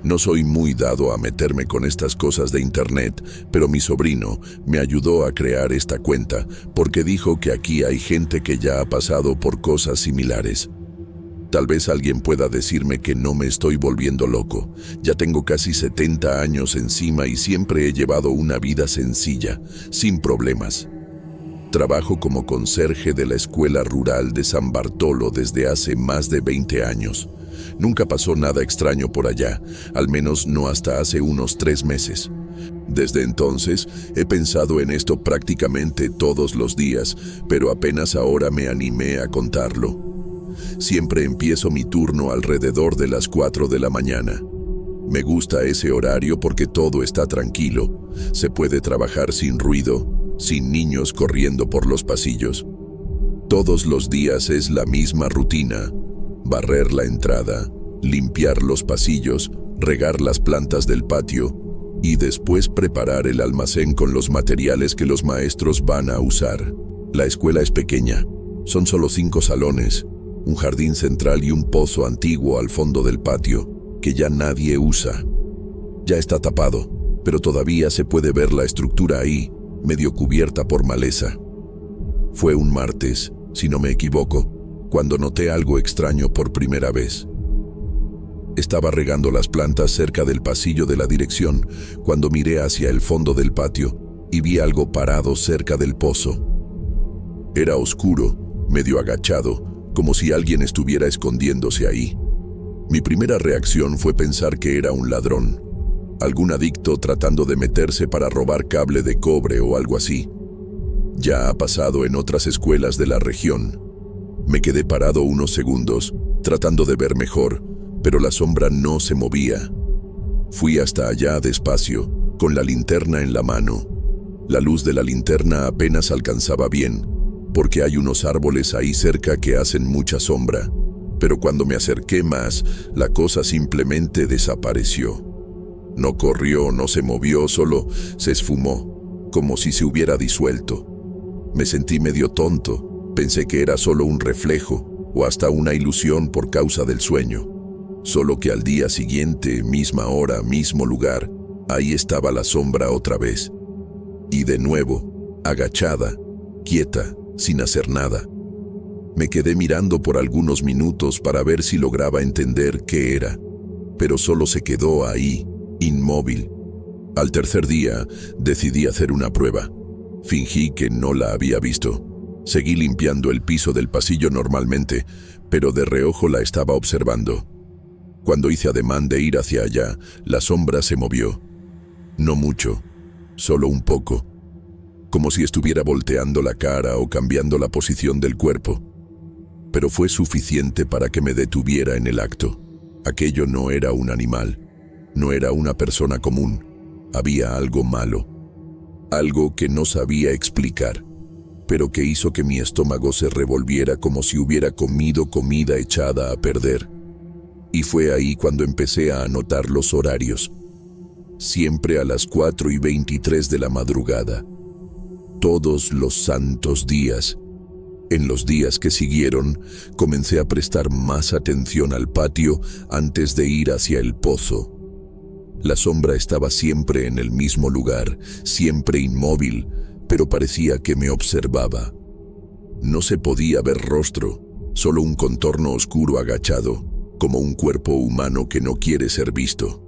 No soy muy dado a meterme con estas cosas de internet, pero mi sobrino me ayudó a crear esta cuenta porque dijo que aquí hay gente que ya ha pasado por cosas similares. Tal vez alguien pueda decirme que no me estoy volviendo loco. Ya tengo casi 70 años encima y siempre he llevado una vida sencilla, sin problemas. Trabajo como conserje de la escuela rural de San Bartolo desde hace más de 20 años. Nunca pasó nada extraño por allá, al menos no hasta hace unos 3 meses. Desde entonces he pensado en esto prácticamente todos los días, pero apenas ahora me animé a contarlo. Siempre empiezo mi turno alrededor de las 4 de la mañana. Me gusta ese horario porque todo está tranquilo. Se puede trabajar sin ruido, sin niños corriendo por los pasillos. Todos los días es la misma rutina: barrer la entrada, limpiar los pasillos, regar las plantas del patio y después preparar el almacén con los materiales que los maestros van a usar. La escuela es pequeña, son solo 5 salones, un jardín central y un pozo antiguo al fondo del patio, que ya nadie usa. Ya está tapado, pero todavía se puede ver la estructura ahí, medio cubierta por maleza. Fue un martes, si no me equivoco, cuando noté algo extraño por primera vez. Estaba regando las plantas cerca del pasillo de la dirección cuando miré hacia el fondo del patio y vi algo parado cerca del pozo. Era oscuro, medio agachado, como si alguien estuviera escondiéndose ahí. Mi primera reacción fue pensar que era un ladrón, algún adicto tratando de meterse para robar cable de cobre o algo así. Ya ha pasado en otras escuelas de la región. Me quedé parado unos segundos, tratando de ver mejor, pero la sombra no se movía. Fui hasta allá despacio, con la linterna en la mano. La luz de la linterna apenas alcanzaba bien, porque hay unos árboles ahí cerca que hacen mucha sombra, pero cuando me acerqué más, la cosa simplemente desapareció. No corrió, no se movió, solo se esfumó, como si se hubiera disuelto. Me sentí medio tonto, pensé que era solo un reflejo o hasta una ilusión por causa del sueño. Solo que al día siguiente, misma hora, mismo lugar, ahí estaba la sombra otra vez. Y de nuevo, agachada, quieta, sin hacer nada. Me quedé mirando por algunos minutos para ver si lograba entender qué era, pero solo se quedó ahí, inmóvil. Al tercer día, decidí hacer una prueba. Fingí que no la había visto. Seguí limpiando el piso del pasillo normalmente, pero de reojo la estaba observando. Cuando hice ademán de ir hacia allá, la sombra se movió. No mucho, solo un poco, como si estuviera volteando la cara o cambiando la posición del cuerpo. Pero fue suficiente para que me detuviera en el acto. Aquello no era un animal, no era una persona común. Había algo malo, algo que no sabía explicar, pero que hizo que mi estómago se revolviera como si hubiera comido comida echada a perder. Y fue ahí cuando empecé a anotar los horarios. Siempre a las 4:23 de la madrugada. Todos los santos días. En los días que siguieron, comencé a prestar más atención al patio antes de ir hacia el pozo. La sombra estaba siempre en el mismo lugar, siempre inmóvil, pero parecía que me observaba. No se podía ver rostro, solo un contorno oscuro agachado, como un cuerpo humano que no quiere ser visto.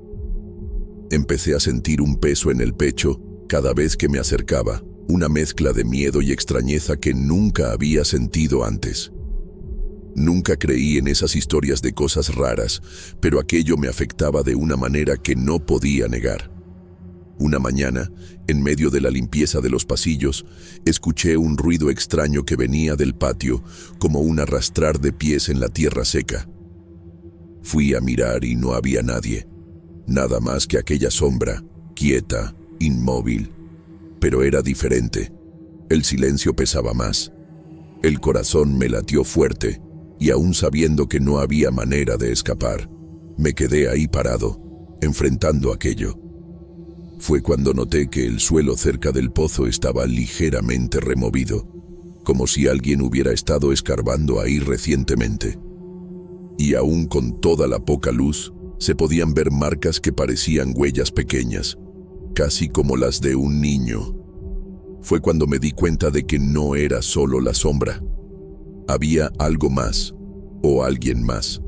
Empecé a sentir un peso en el pecho cada vez que me acercaba, una mezcla de miedo y extrañeza que nunca había sentido antes. Nunca creí en esas historias de cosas raras, pero aquello me afectaba de una manera que no podía negar. Una mañana, en medio de la limpieza de los pasillos, escuché un ruido extraño que venía del patio, como un arrastrar de pies en la tierra seca. Fui a mirar y no había nadie, nada más que aquella sombra, quieta, inmóvil. Pero era diferente. El silencio pesaba más. El corazón me latió fuerte, y aún sabiendo que no había manera de escapar, me quedé ahí parado, enfrentando aquello. Fue cuando noté que el suelo cerca del pozo estaba ligeramente removido, como si alguien hubiera estado escarbando ahí recientemente. Y aún con toda la poca luz, Se podían ver marcas que parecían huellas pequeñas, casi como las de un niño. Fue cuando me di cuenta de que no era solo la sombra. Había algo más, o alguien más.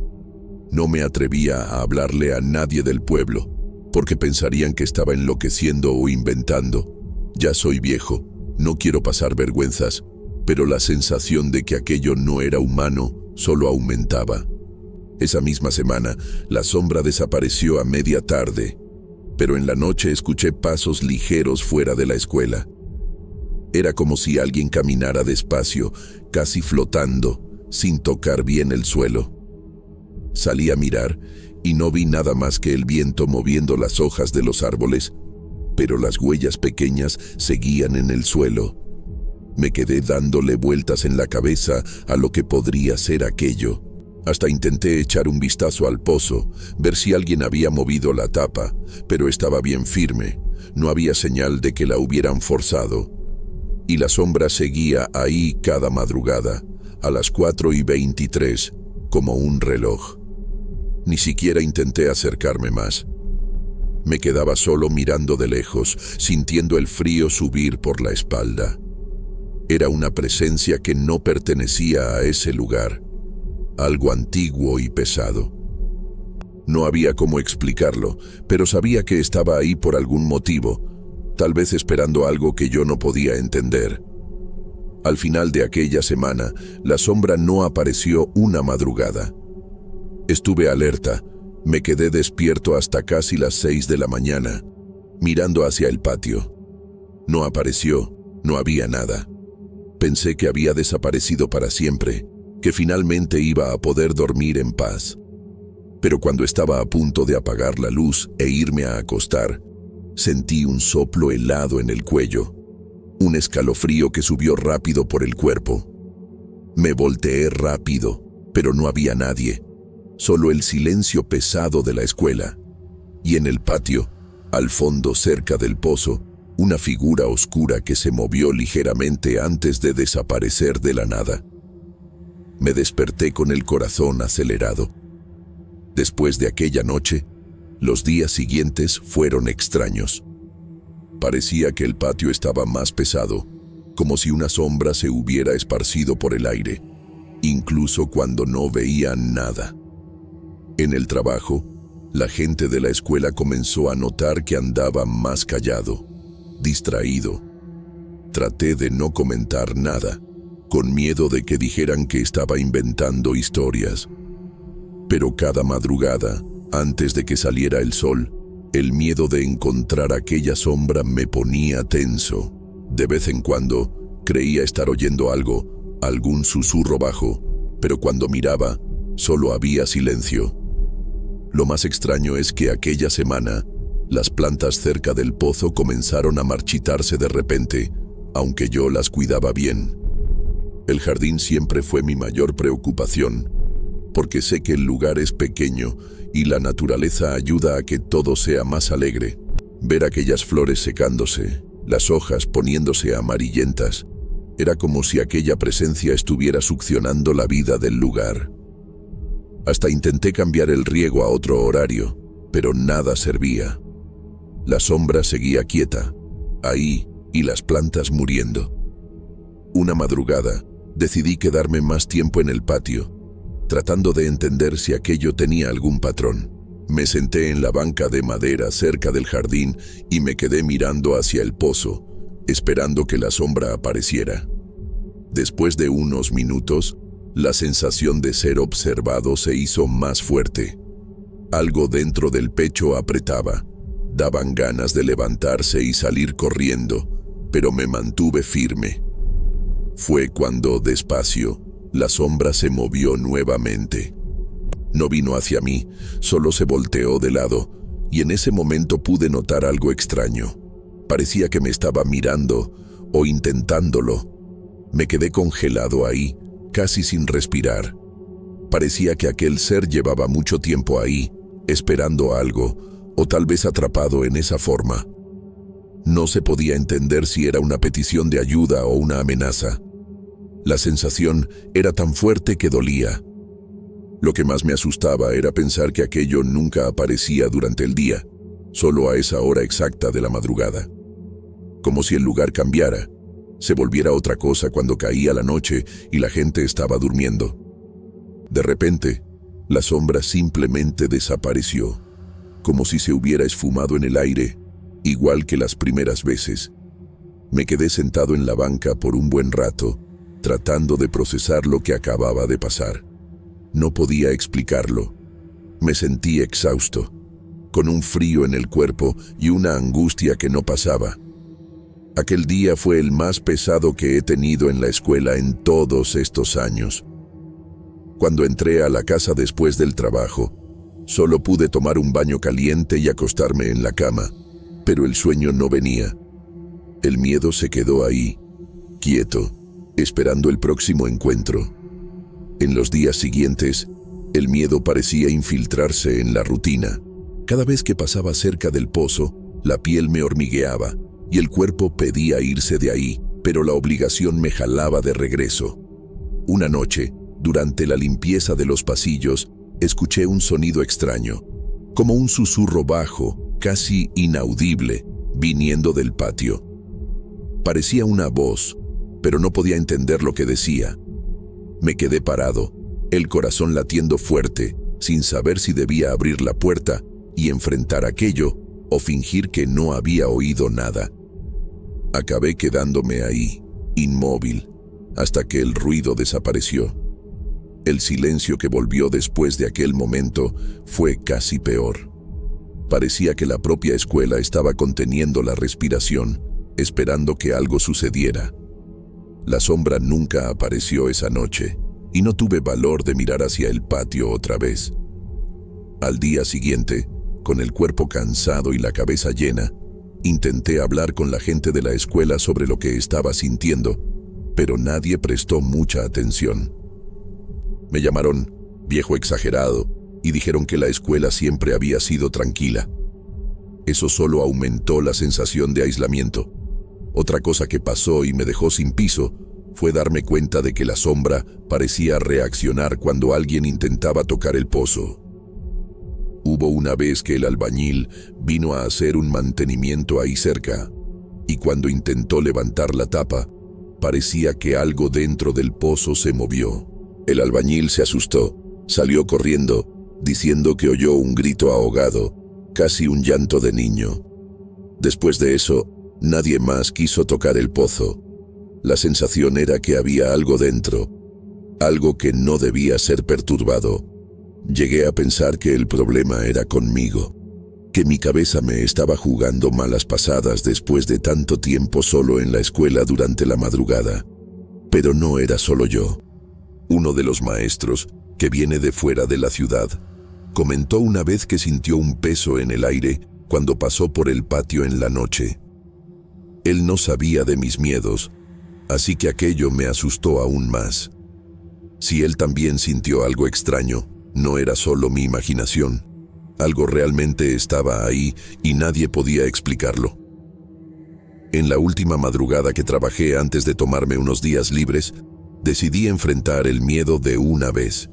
No me atrevía a hablarle a nadie del pueblo, porque pensarían que estaba enloqueciendo o inventando. Ya soy viejo, no quiero pasar vergüenzas, pero la sensación de que aquello no era humano solo aumentaba. Esa misma semana, la sombra desapareció a media tarde, pero en la noche escuché pasos ligeros fuera de la escuela. Era como si alguien caminara despacio, casi flotando, sin tocar bien el suelo. Salí a mirar y no vi nada más que el viento moviendo las hojas de los árboles, pero las huellas pequeñas seguían en el suelo. Me quedé dándole vueltas en la cabeza a lo que podría ser aquello. Hasta intenté echar un vistazo al pozo, ver si alguien había movido la tapa, pero estaba bien firme. No había señal de que la hubieran forzado. Y la sombra seguía ahí cada madrugada, a las 4:23, como un reloj. Ni siquiera intenté acercarme más. Me quedaba solo mirando de lejos, sintiendo el frío subir por la espalda. Era una presencia que no pertenecía a ese lugar. Algo antiguo y pesado. No había cómo explicarlo, pero sabía que estaba ahí por algún motivo, tal vez esperando algo que yo no podía entender. Al final de aquella semana, la sombra no apareció una madrugada. Estuve alerta, me quedé despierto hasta casi las 6 de la mañana, mirando hacia el patio. No apareció, no había nada. Pensé que había desaparecido para siempre, que finalmente iba a poder dormir en paz. Pero cuando estaba a punto de apagar la luz e irme a acostar, sentí un soplo helado en el cuello, un escalofrío que subió rápido por el cuerpo. Me volteé rápido, pero no había nadie, solo el silencio pesado de la escuela. Y en el patio, al fondo cerca del pozo, una figura oscura que se movió ligeramente antes de desaparecer de la nada. Me desperté con el corazón acelerado. Después de aquella noche, los días siguientes fueron extraños. Parecía que el patio estaba más pesado, como si una sombra se hubiera esparcido por el aire, incluso cuando no veía nada. En el trabajo, la gente de la escuela comenzó a notar que andaba más callado, distraído. Traté de no comentar nada, con miedo de que dijeran que estaba inventando historias. Pero cada madrugada, antes de que saliera el sol, el miedo de encontrar aquella sombra me ponía tenso. De vez en cuando, creía estar oyendo algo, algún susurro bajo, pero cuando miraba, solo había silencio. Lo más extraño es que aquella semana, las plantas cerca del pozo comenzaron a marchitarse de repente, aunque yo las cuidaba bien. El jardín siempre fue mi mayor preocupación, porque sé que el lugar es pequeño y la naturaleza ayuda a que todo sea más alegre. Ver aquellas flores secándose, las hojas poniéndose amarillentas, era como si aquella presencia estuviera succionando la vida del lugar. Hasta intenté cambiar el riego a otro horario, pero nada servía. La sombra seguía quieta, ahí, y las plantas muriendo. Una madrugada, decidí quedarme más tiempo en el patio, tratando de entender si aquello tenía algún patrón. Me senté en la banca de madera cerca del jardín y me quedé mirando hacia el pozo, esperando que la sombra apareciera. Después de unos minutos, la sensación de ser observado se hizo más fuerte. Algo dentro del pecho apretaba. Daban ganas de levantarse y salir corriendo, pero me mantuve firme. Fue cuando, despacio, la sombra se movió nuevamente. No vino hacia mí, solo se volteó de lado, y en ese momento pude notar algo extraño. Parecía que me estaba mirando, o intentándolo. Me quedé congelado ahí, casi sin respirar. Parecía que aquel ser llevaba mucho tiempo ahí, esperando algo, o tal vez atrapado en esa forma. No se podía entender si era una petición de ayuda o una amenaza. La sensación era tan fuerte que dolía. Lo que más me asustaba era pensar que aquello nunca aparecía durante el día, solo a esa hora exacta de la madrugada. Como si el lugar cambiara, se volviera otra cosa cuando caía la noche y la gente estaba durmiendo. De repente, la sombra simplemente desapareció, como si se hubiera esfumado en el aire, igual que las primeras veces. Me quedé sentado en la banca por un buen rato, tratando de procesar lo que acababa de pasar. No podía explicarlo. Me sentí exhausto, con un frío en el cuerpo y una angustia que no pasaba. Aquel día fue el más pesado que he tenido en la escuela en todos estos años. Cuando entré a la casa después del trabajo, solo pude tomar un baño caliente y acostarme en la cama, pero el sueño no venía. El miedo se quedó ahí, quieto, esperando el próximo encuentro. En los días siguientes, el miedo parecía infiltrarse en la rutina. Cada vez que pasaba cerca del pozo, la piel me hormigueaba y el cuerpo pedía irse de ahí, pero la obligación me jalaba de regreso. Una noche, durante la limpieza de los pasillos, escuché un sonido extraño, como un susurro bajo, casi inaudible, viniendo del patio. Parecía una voz, pero no podía entender lo que decía. Me quedé parado, el corazón latiendo fuerte, sin saber si debía abrir la puerta y enfrentar aquello o fingir que no había oído nada. Acabé quedándome ahí, inmóvil, hasta que el ruido desapareció. El silencio que volvió después de aquel momento fue casi peor. Parecía que la propia escuela estaba conteniendo la respiración, esperando que algo sucediera. La sombra nunca apareció esa noche, y no tuve valor de mirar hacia el patio otra vez. Al día siguiente, con el cuerpo cansado y la cabeza llena, intenté hablar con la gente de la escuela sobre lo que estaba sintiendo, pero nadie prestó mucha atención. Me llamaron viejo exagerado y dijeron que la escuela siempre había sido tranquila. Eso solo aumentó la sensación de aislamiento. Otra cosa que pasó y me dejó sin piso fue darme cuenta de que la sombra parecía reaccionar cuando alguien intentaba tocar el pozo. Hubo una vez que el albañil vino a hacer un mantenimiento ahí cerca, y cuando intentó levantar la tapa, parecía que algo dentro del pozo se movió. El albañil se asustó, salió corriendo, diciendo que oyó un grito ahogado, casi un llanto de niño. Después de eso, nadie más quiso tocar el pozo. La sensación era que había algo dentro, algo que no debía ser perturbado. Llegué a pensar que el problema era conmigo, que mi cabeza me estaba jugando malas pasadas después de tanto tiempo solo en la escuela durante la madrugada. Pero no era solo yo. Uno de los maestros, que viene de fuera de la ciudad, comentó una vez que sintió un peso en el aire cuando pasó por el patio en la noche. Él no sabía de mis miedos, así que aquello me asustó aún más. Si él también sintió algo extraño, no era solo mi imaginación. Algo realmente estaba ahí y nadie podía explicarlo. En la última madrugada que trabajé antes de tomarme unos días libres, decidí enfrentar el miedo de una vez.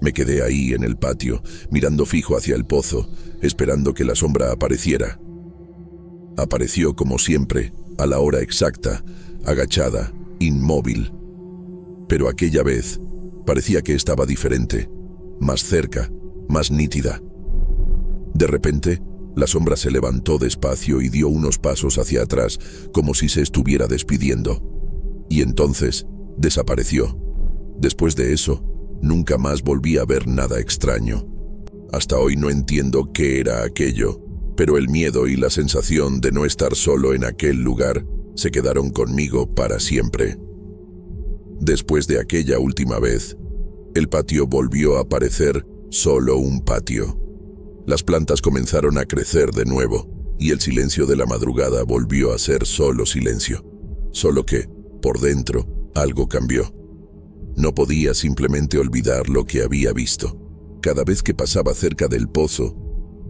Me quedé ahí en el patio, mirando fijo hacia el pozo, esperando que la sombra apareciera. Apareció como siempre, a la hora exacta, agachada, inmóvil. Pero aquella vez, parecía que estaba diferente, más cerca, más nítida. De repente, la sombra se levantó despacio y dio unos pasos hacia atrás, como si se estuviera despidiendo. Y entonces, desapareció. Después de eso, nunca más volví a ver nada extraño. Hasta hoy no entiendo qué era aquello, pero el miedo y la sensación de no estar solo en aquel lugar se quedaron conmigo para siempre. Después de aquella última vez, el patio volvió a parecer solo un patio. Las plantas comenzaron a crecer de nuevo, y el silencio de la madrugada volvió a ser solo silencio. Solo que, por dentro, algo cambió. No podía simplemente olvidar lo que había visto. Cada vez que pasaba cerca del pozo,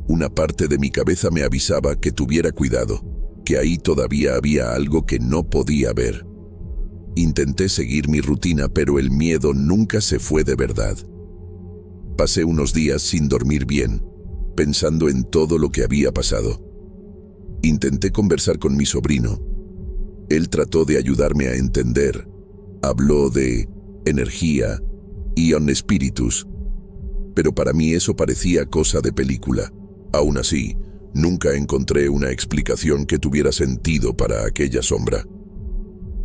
una parte de mi cabeza me avisaba que tuviera cuidado, que ahí todavía había algo que no podía ver. Intenté seguir mi rutina, pero el miedo nunca se fue de verdad. Pasé unos días sin dormir bien, pensando en todo lo que había pasado. Intenté conversar con mi sobrino. Él trató de ayudarme a entender. Habló de energía, ion spiritus, pero para mí eso parecía cosa de película. Aún así, nunca encontré una explicación que tuviera sentido para aquella sombra.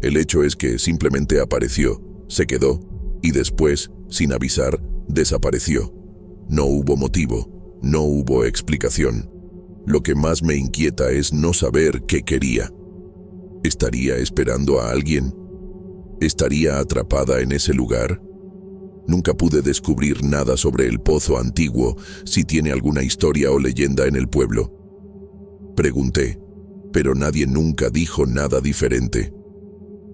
El hecho es que simplemente apareció, se quedó, y después, sin avisar, desapareció. No hubo motivo, no hubo explicación. Lo que más me inquieta es no saber qué quería. ¿Estaría esperando a alguien? ¿Estaría atrapada en ese lugar? Nunca pude descubrir nada sobre el pozo antiguo, si tiene alguna historia o leyenda en el pueblo. Pregunté, pero nadie nunca dijo nada diferente.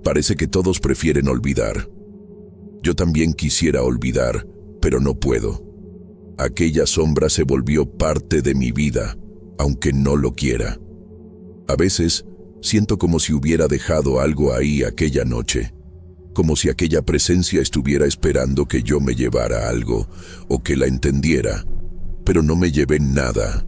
Parece que todos prefieren olvidar. Yo también quisiera olvidar, pero no puedo. Aquella sombra se volvió parte de mi vida, aunque no lo quiera. A veces, siento como si hubiera dejado algo ahí aquella noche. Como si aquella presencia estuviera esperando que yo me llevara algo, o que la entendiera. Pero no me llevé nada,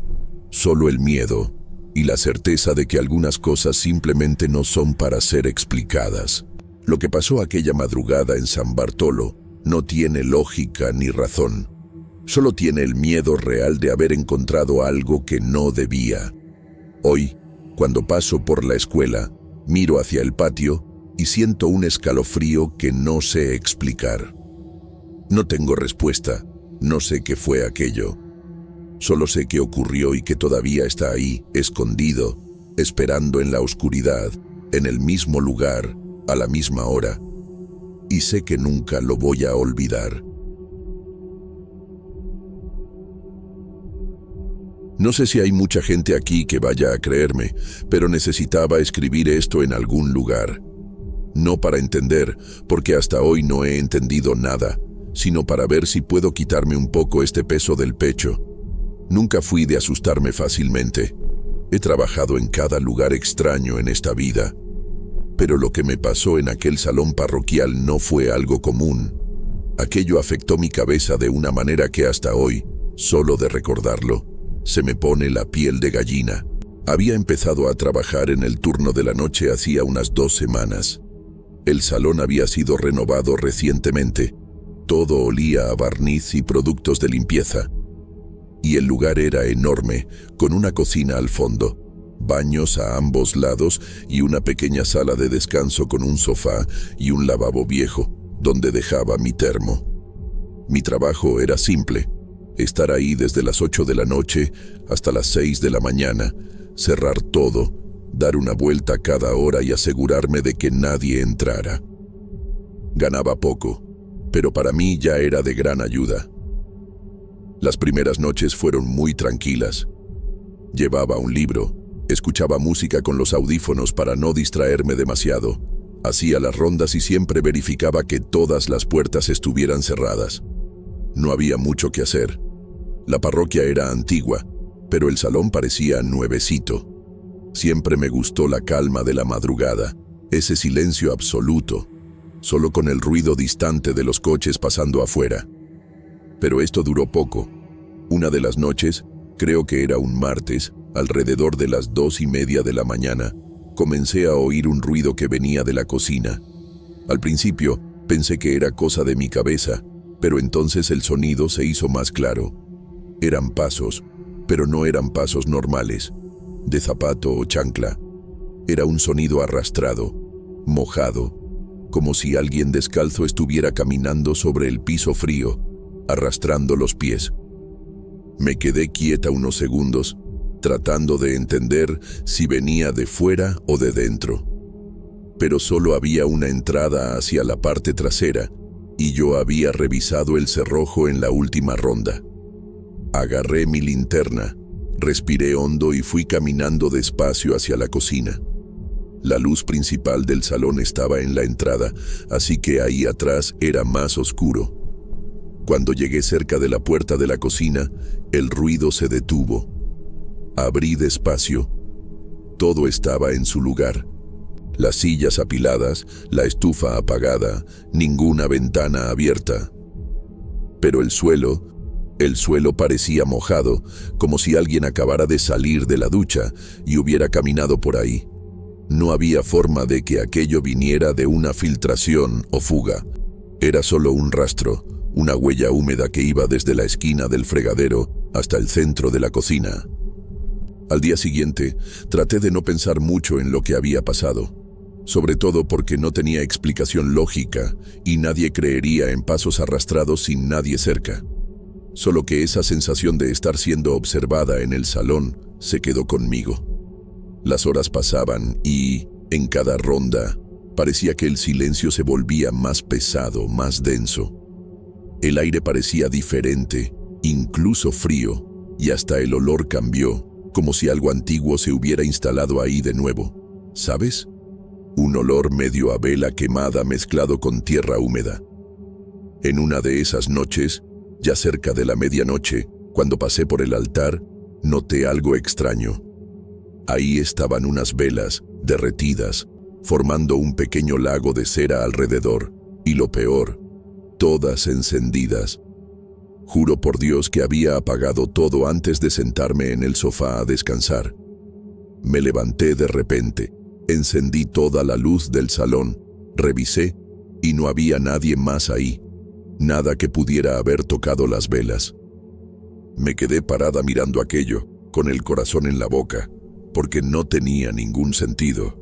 solo el miedo y la certeza de que algunas cosas simplemente no son para ser explicadas. Lo que pasó aquella madrugada en San Bartolo no tiene lógica ni razón. Solo tiene el miedo real de haber encontrado algo que no debía. Hoy, cuando paso por la escuela, miro hacia el patio y siento un escalofrío que no sé explicar. No tengo respuesta, no sé qué fue aquello. Solo sé que ocurrió y que todavía está ahí, escondido, esperando en la oscuridad, en el mismo lugar, a la misma hora. Y sé que nunca lo voy a olvidar. No sé si hay mucha gente aquí que vaya a creerme, pero necesitaba escribir esto en algún lugar. No para entender, porque hasta hoy no he entendido nada, sino para ver si puedo quitarme un poco este peso del pecho. Nunca fui de asustarme fácilmente. He trabajado en cada lugar extraño en esta vida. Pero lo que me pasó en aquel salón parroquial no fue algo común. Aquello afectó mi cabeza de una manera que hasta hoy, solo de recordarlo, se me pone la piel de gallina. Había empezado a trabajar en el turno de la noche hacía unas 2 semanas. El salón había sido renovado recientemente. Todo olía a barniz y productos de limpieza. Y el lugar era enorme, con una cocina al fondo, baños a ambos lados y una pequeña sala de descanso con un sofá y un lavabo viejo, donde dejaba mi termo. Mi trabajo era simple: estar ahí desde las 8 de la noche hasta las 6 de la mañana, cerrar todo, dar una vuelta cada hora y asegurarme de que nadie entrara. Ganaba poco, pero para mí ya era de gran ayuda. Las primeras noches fueron muy tranquilas. Llevaba un libro, escuchaba música con los audífonos para no distraerme demasiado, hacía las rondas y siempre verificaba que todas las puertas estuvieran cerradas. No había mucho que hacer. La parroquia era antigua, pero el salón parecía nuevecito. Siempre me gustó la calma de la madrugada, ese silencio absoluto, solo con el ruido distante de los coches pasando afuera. Pero esto duró poco. Una de las noches, creo que era un martes, alrededor de las 2:30 de la mañana, comencé a oír un ruido que venía de la cocina. Al principio, pensé que era cosa de mi cabeza, pero entonces el sonido se hizo más claro. Eran pasos, pero no eran pasos normales, de zapato o chancla. Era un sonido arrastrado, mojado, como si alguien descalzo estuviera caminando sobre el piso frío, arrastrando los pies. Me quedé quieta unos segundos, tratando de entender si venía de fuera o de dentro. Pero solo había una entrada hacia la parte trasera, y yo había revisado el cerrojo en la última ronda. Agarré mi linterna, respiré hondo y fui caminando despacio hacia la cocina. La luz principal del salón estaba en la entrada, así que ahí atrás era más oscuro. Cuando llegué cerca de la puerta de la cocina, el ruido se detuvo. Abrí despacio. Todo estaba en su lugar. Las sillas apiladas, la estufa apagada, ninguna ventana abierta. Pero el suelo, El suelo parecía mojado, como si alguien acabara de salir de la ducha y hubiera caminado por ahí. No había forma de que aquello viniera de una filtración o fuga. Era solo un rastro, una huella húmeda que iba desde la esquina del fregadero hasta el centro de la cocina. Al día siguiente, traté de no pensar mucho en lo que había pasado, sobre todo porque no tenía explicación lógica y nadie creería en pasos arrastrados sin nadie cerca. Solo que esa sensación de estar siendo observada en el salón se quedó conmigo. Las horas pasaban y, en cada ronda, parecía que el silencio se volvía más pesado, más denso. El aire parecía diferente, incluso frío, y hasta el olor cambió, como si algo antiguo se hubiera instalado ahí de nuevo. ¿Sabes? Un olor medio a vela quemada mezclado con tierra húmeda. En una de esas noches, ya cerca de la medianoche, cuando pasé por el altar, noté algo extraño. Ahí estaban unas velas, derretidas, formando un pequeño lago de cera alrededor, y lo peor, todas encendidas. Juro por Dios que había apagado todo antes de sentarme en el sofá a descansar. Me levanté de repente, encendí toda la luz del salón, revisé, y no había nadie más ahí. Nada que pudiera haber tocado las velas. Me quedé parada mirando aquello, con el corazón en la boca, porque no tenía ningún sentido.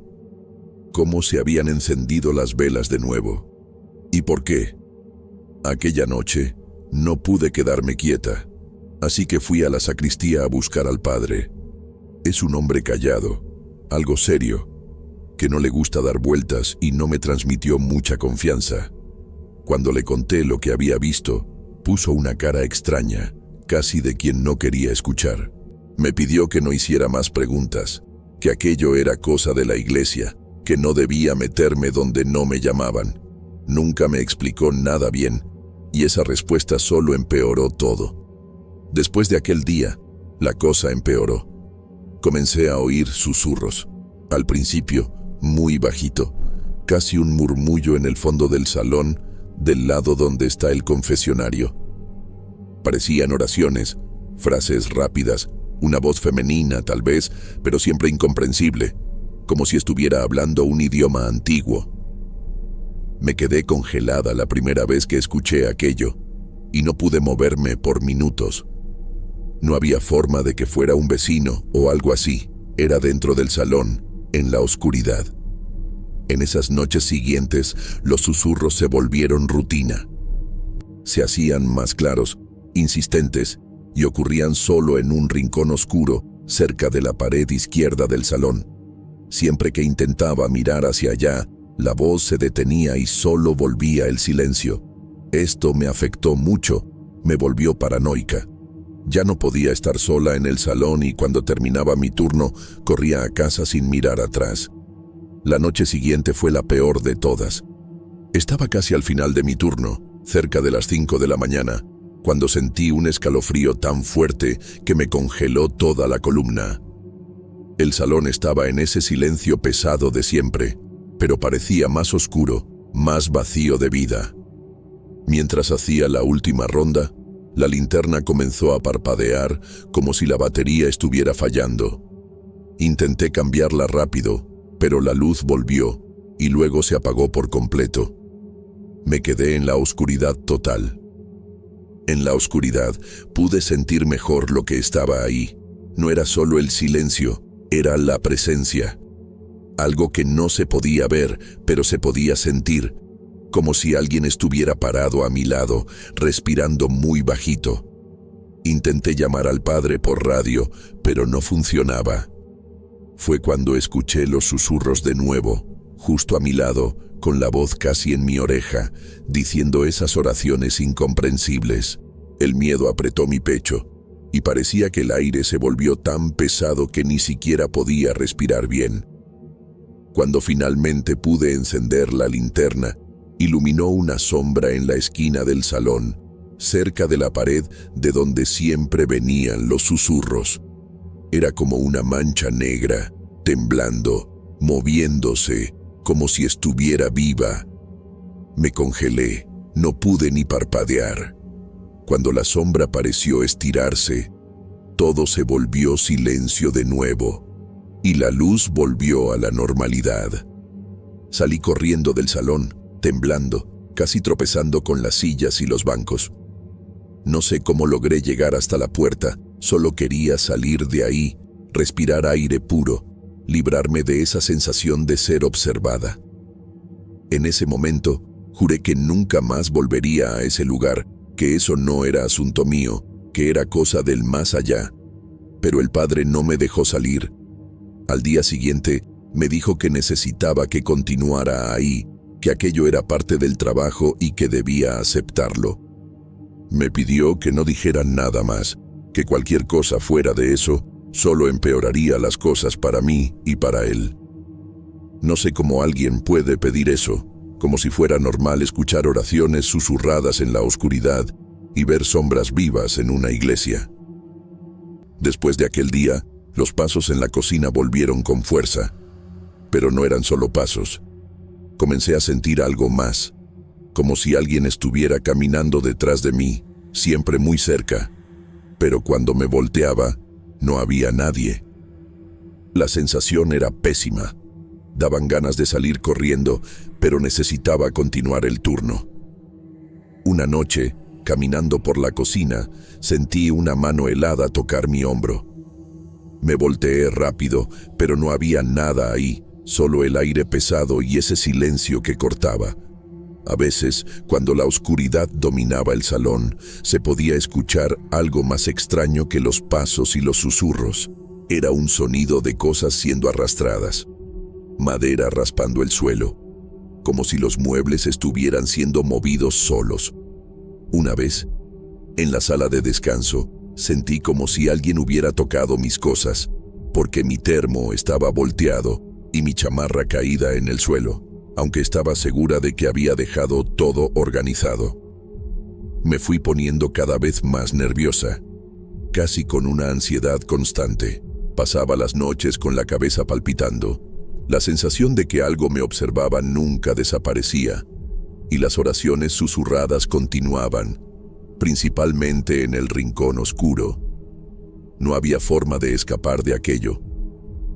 ¿Cómo se habían encendido las velas de nuevo? ¿Y por qué? Aquella noche no pude quedarme quieta, así que fui a la sacristía a buscar al padre. Es un hombre callado, algo serio, que no le gusta dar vueltas y no me transmitió mucha confianza. Cuando le conté lo que había visto, puso una cara extraña, casi de quien no quería escuchar. Me pidió que no hiciera más preguntas, que aquello era cosa de la iglesia, que no debía meterme donde no me llamaban. Nunca me explicó nada bien, y esa respuesta solo empeoró todo. Después de aquel día, la cosa empeoró. Comencé a oír susurros. Al principio, muy bajito, casi un murmullo en el fondo del salón, del lado donde está el confesionario. Parecían oraciones, frases rápidas, una voz femenina tal vez, pero siempre incomprensible, como si estuviera hablando un idioma antiguo. Me quedé congelada la primera vez que escuché aquello, y no pude moverme por minutos. No había forma de que fuera un vecino o algo así. Era dentro del salón, en la oscuridad. En esas noches siguientes, los susurros se volvieron rutina. Se hacían más claros, insistentes, y ocurrían solo en un rincón oscuro, cerca de la pared izquierda del salón. Siempre que intentaba mirar hacia allá, la voz se detenía y solo volvía el silencio. Esto me afectó mucho, me volvió paranoica. Ya no podía estar sola en el salón y cuando terminaba mi turno, corría a casa sin mirar atrás. La noche siguiente fue la peor de todas. Estaba casi al final de mi turno, cerca de las 5 de la mañana, cuando sentí un escalofrío tan fuerte que me congeló toda la columna. El salón estaba en ese silencio pesado de siempre, pero parecía más oscuro, más vacío de vida. Mientras hacía la última ronda, la linterna comenzó a parpadear como si la batería estuviera fallando. Intenté cambiarla rápido, pero la luz volvió y luego se apagó por completo. Me quedé en la oscuridad total. En la oscuridad pude sentir mejor lo que estaba ahí. No era solo el silencio, era la presencia. Algo que no se podía ver, pero se podía sentir, como si alguien estuviera parado a mi lado, respirando muy bajito. Intenté llamar al padre por radio, pero no funcionaba. Fue cuando escuché los susurros de nuevo, justo a mi lado, con la voz casi en mi oreja, diciendo esas oraciones incomprensibles. El miedo apretó mi pecho, y parecía que el aire se volvió tan pesado que ni siquiera podía respirar bien. Cuando finalmente pude encender la linterna, iluminó una sombra en la esquina del salón, cerca de la pared de donde siempre venían los susurros. Era como una mancha negra, temblando, moviéndose, como si estuviera viva. Me congelé, no pude ni parpadear. Cuando la sombra pareció estirarse, todo se volvió silencio de nuevo, y la luz volvió a la normalidad. Salí corriendo del salón, temblando, casi tropezando con las sillas y los bancos. No sé cómo logré llegar hasta la puerta, solo quería salir de ahí, respirar aire puro, librarme de esa sensación de ser observada. En ese momento, juré que nunca más volvería a ese lugar, que eso no era asunto mío, que era cosa del más allá. Pero el padre no me dejó salir. Al día siguiente, me dijo que necesitaba que continuara ahí, que aquello era parte del trabajo y que debía aceptarlo. Me pidió que no dijera nada más, que cualquier cosa fuera de eso solo empeoraría las cosas para mí y para él. No sé cómo alguien puede pedir eso, como si fuera normal escuchar oraciones susurradas en la oscuridad y ver sombras vivas en una iglesia. Después de aquel día, los pasos en la cocina volvieron con fuerza, pero no eran solo pasos. Comencé a sentir algo más, como si alguien estuviera caminando detrás de mí, siempre muy cerca, pero cuando me volteaba, no había nadie. La sensación era pésima. Daban ganas de salir corriendo, pero necesitaba continuar el turno. Una noche, caminando por la cocina, sentí una mano helada tocar mi hombro. Me volteé rápido, pero no había nada ahí, solo el aire pesado y ese silencio que cortaba. A veces, cuando la oscuridad dominaba el salón, se podía escuchar algo más extraño que los pasos y los susurros. Era un sonido de cosas siendo arrastradas, madera raspando el suelo, como si los muebles estuvieran siendo movidos solos. Una vez, en la sala de descanso, sentí como si alguien hubiera tocado mis cosas, porque mi termo estaba volteado y mi chamarra caída en el suelo, aunque estaba segura de que había dejado todo organizado. Me fui poniendo cada vez más nerviosa, casi con una ansiedad constante. Pasaba las noches con la cabeza palpitando. La sensación de que algo me observaba nunca desaparecía, y las oraciones susurradas continuaban, principalmente en el rincón oscuro. No había forma de escapar de aquello,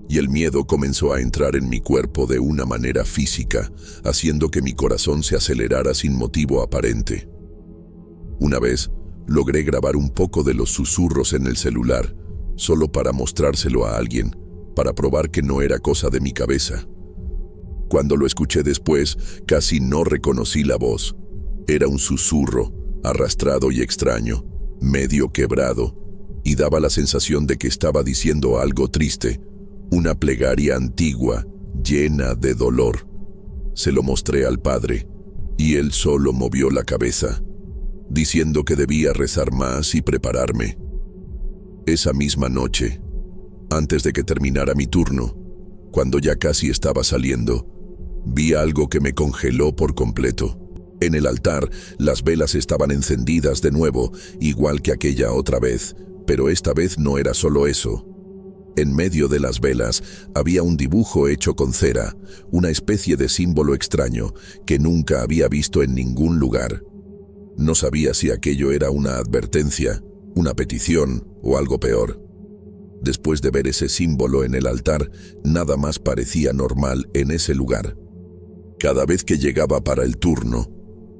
y el miedo comenzó a entrar en mi cuerpo de una manera física, haciendo que mi corazón se acelerara sin motivo aparente. Una vez, logré grabar un poco de los susurros en el celular, solo para mostrárselo a alguien, para probar que no era cosa de mi cabeza. Cuando lo escuché después, casi no reconocí la voz. Era un susurro, arrastrado y extraño, medio quebrado, y daba la sensación de que estaba diciendo algo triste, una plegaria antigua, llena de dolor. Se lo mostré al padre, y él solo movió la cabeza, diciendo que debía rezar más y prepararme. Esa misma noche, antes de que terminara mi turno, cuando ya casi estaba saliendo, vi algo que me congeló por completo. En el altar, las velas estaban encendidas de nuevo, igual que aquella otra vez, pero esta vez no era solo eso. En medio de las velas había un dibujo hecho con cera, una especie de símbolo extraño que nunca había visto en ningún lugar. No sabía si aquello era una advertencia, una petición o algo peor. Después de ver ese símbolo en el altar, nada más parecía normal en ese lugar. Cada vez que llegaba para el turno,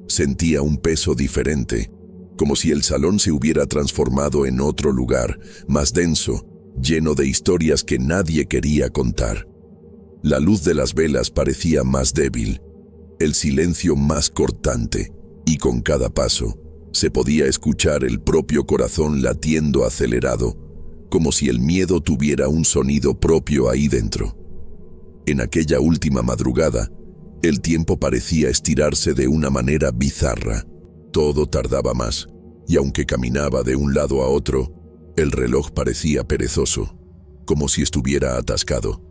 sentía un peso diferente, como si el salón se hubiera transformado en otro lugar, más denso, lleno de historias que nadie quería contar. La luz de las velas parecía más débil, el silencio más cortante, y con cada paso se podía escuchar el propio corazón latiendo acelerado, como si el miedo tuviera un sonido propio ahí dentro. En aquella última madrugada, el tiempo parecía estirarse de una manera bizarra. Todo tardaba más, y aunque caminaba de un lado a otro, el reloj parecía perezoso, como si estuviera atascado.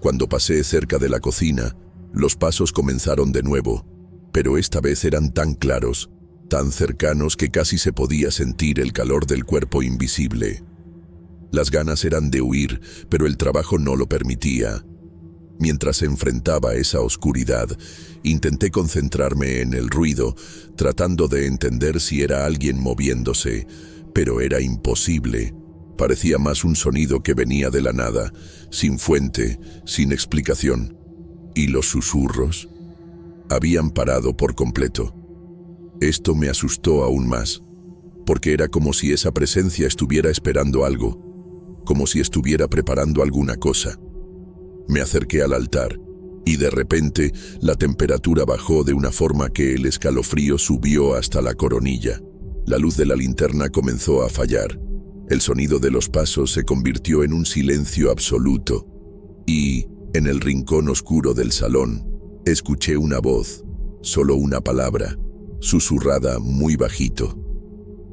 Cuando pasé cerca de la cocina, los pasos comenzaron de nuevo, pero esta vez eran tan claros, tan cercanos que casi se podía sentir el calor del cuerpo invisible. Las ganas eran de huir, pero el trabajo no lo permitía. Mientras enfrentaba esa oscuridad, intenté concentrarme en el ruido, tratando de entender si era alguien moviéndose, pero era imposible. Parecía más un sonido que venía de la nada, sin fuente, sin explicación. ¿Y los susurros? Habían parado por completo. Esto me asustó aún más, porque era como si esa presencia estuviera esperando algo, como si estuviera preparando alguna cosa. Me acerqué al altar, y de repente la temperatura bajó de una forma que el escalofrío subió hasta la coronilla. La luz de la linterna comenzó a fallar. El sonido de los pasos se convirtió en un silencio absoluto, y, en el rincón oscuro del salón, escuché una voz, solo una palabra, susurrada muy bajito.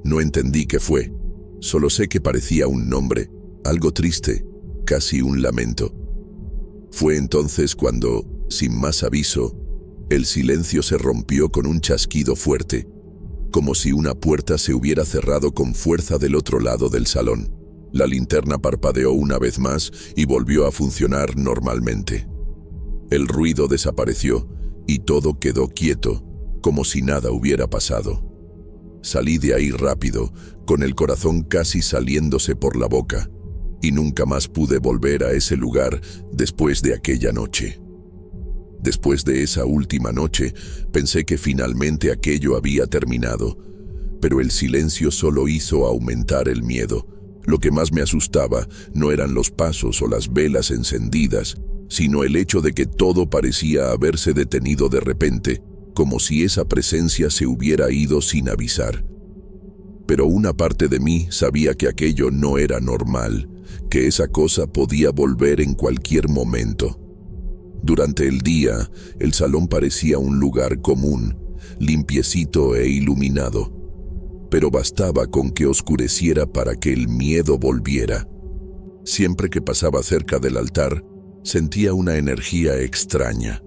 No entendí qué fue, solo sé que parecía un nombre, algo triste, casi un lamento. Fue entonces cuando, sin más aviso, el silencio se rompió con un chasquido fuerte, como si una puerta se hubiera cerrado con fuerza del otro lado del salón. La linterna parpadeó una vez más y volvió a funcionar normalmente. El ruido desapareció y todo quedó quieto, como si nada hubiera pasado. Salí de ahí rápido, con el corazón casi saliéndose por la boca, y nunca más pude volver a ese lugar después de aquella noche. Después de esa última noche, pensé que finalmente aquello había terminado, pero el silencio solo hizo aumentar el miedo. Lo que más me asustaba no eran los pasos o las velas encendidas, sino el hecho de que todo parecía haberse detenido de repente, como si esa presencia se hubiera ido sin avisar. Pero una parte de mí sabía que aquello no era normal, que esa cosa podía volver en cualquier momento. Durante el día, el salón parecía un lugar común, limpiecito e iluminado, pero bastaba con que oscureciera para que el miedo volviera. Siempre que pasaba cerca del altar, sentía una energía extraña,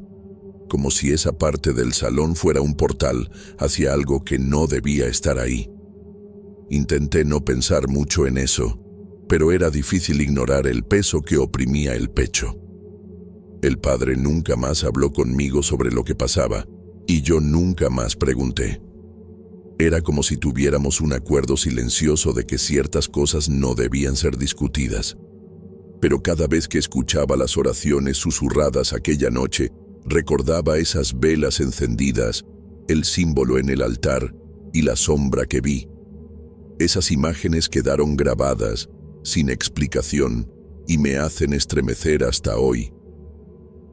como si esa parte del salón fuera un portal hacia algo que no debía estar ahí. Intenté no pensar mucho en eso, pero era difícil ignorar el peso que oprimía el pecho. El padre nunca más habló conmigo sobre lo que pasaba, y yo nunca más pregunté. Era como si tuviéramos un acuerdo silencioso de que ciertas cosas no debían ser discutidas. Pero cada vez que escuchaba las oraciones susurradas aquella noche, recordaba esas velas encendidas, el símbolo en el altar y la sombra que vi. Esas imágenes quedaron grabadas, sin explicación, y me hacen estremecer hasta hoy.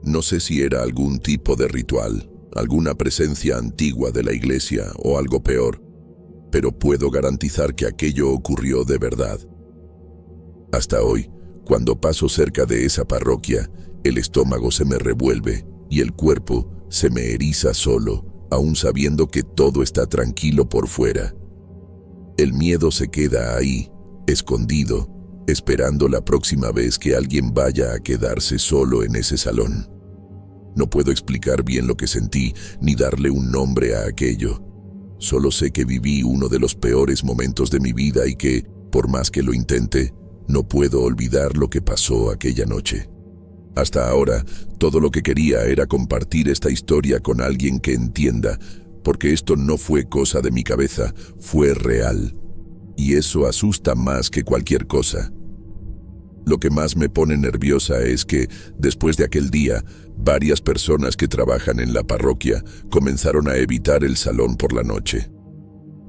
No sé si era algún tipo de ritual, alguna presencia antigua de la iglesia o algo peor, pero puedo garantizar que aquello ocurrió de verdad. Hasta hoy, cuando paso cerca de esa parroquia, el estómago se me revuelve y el cuerpo se me eriza solo, aún sabiendo que todo está tranquilo por fuera. El miedo se queda ahí, escondido, esperando la próxima vez que alguien vaya a quedarse solo en ese salón. No puedo explicar bien lo que sentí, ni darle un nombre a aquello. Solo sé que viví uno de los peores momentos de mi vida y que, por más que lo intente, no puedo olvidar lo que pasó aquella noche. Hasta ahora, todo lo que quería era compartir esta historia con alguien que entienda, porque esto no fue cosa de mi cabeza, fue real. Y eso asusta más que cualquier cosa. Lo que más me pone nerviosa es que, después de aquel día, varias personas que trabajan en la parroquia comenzaron a evitar el salón por la noche.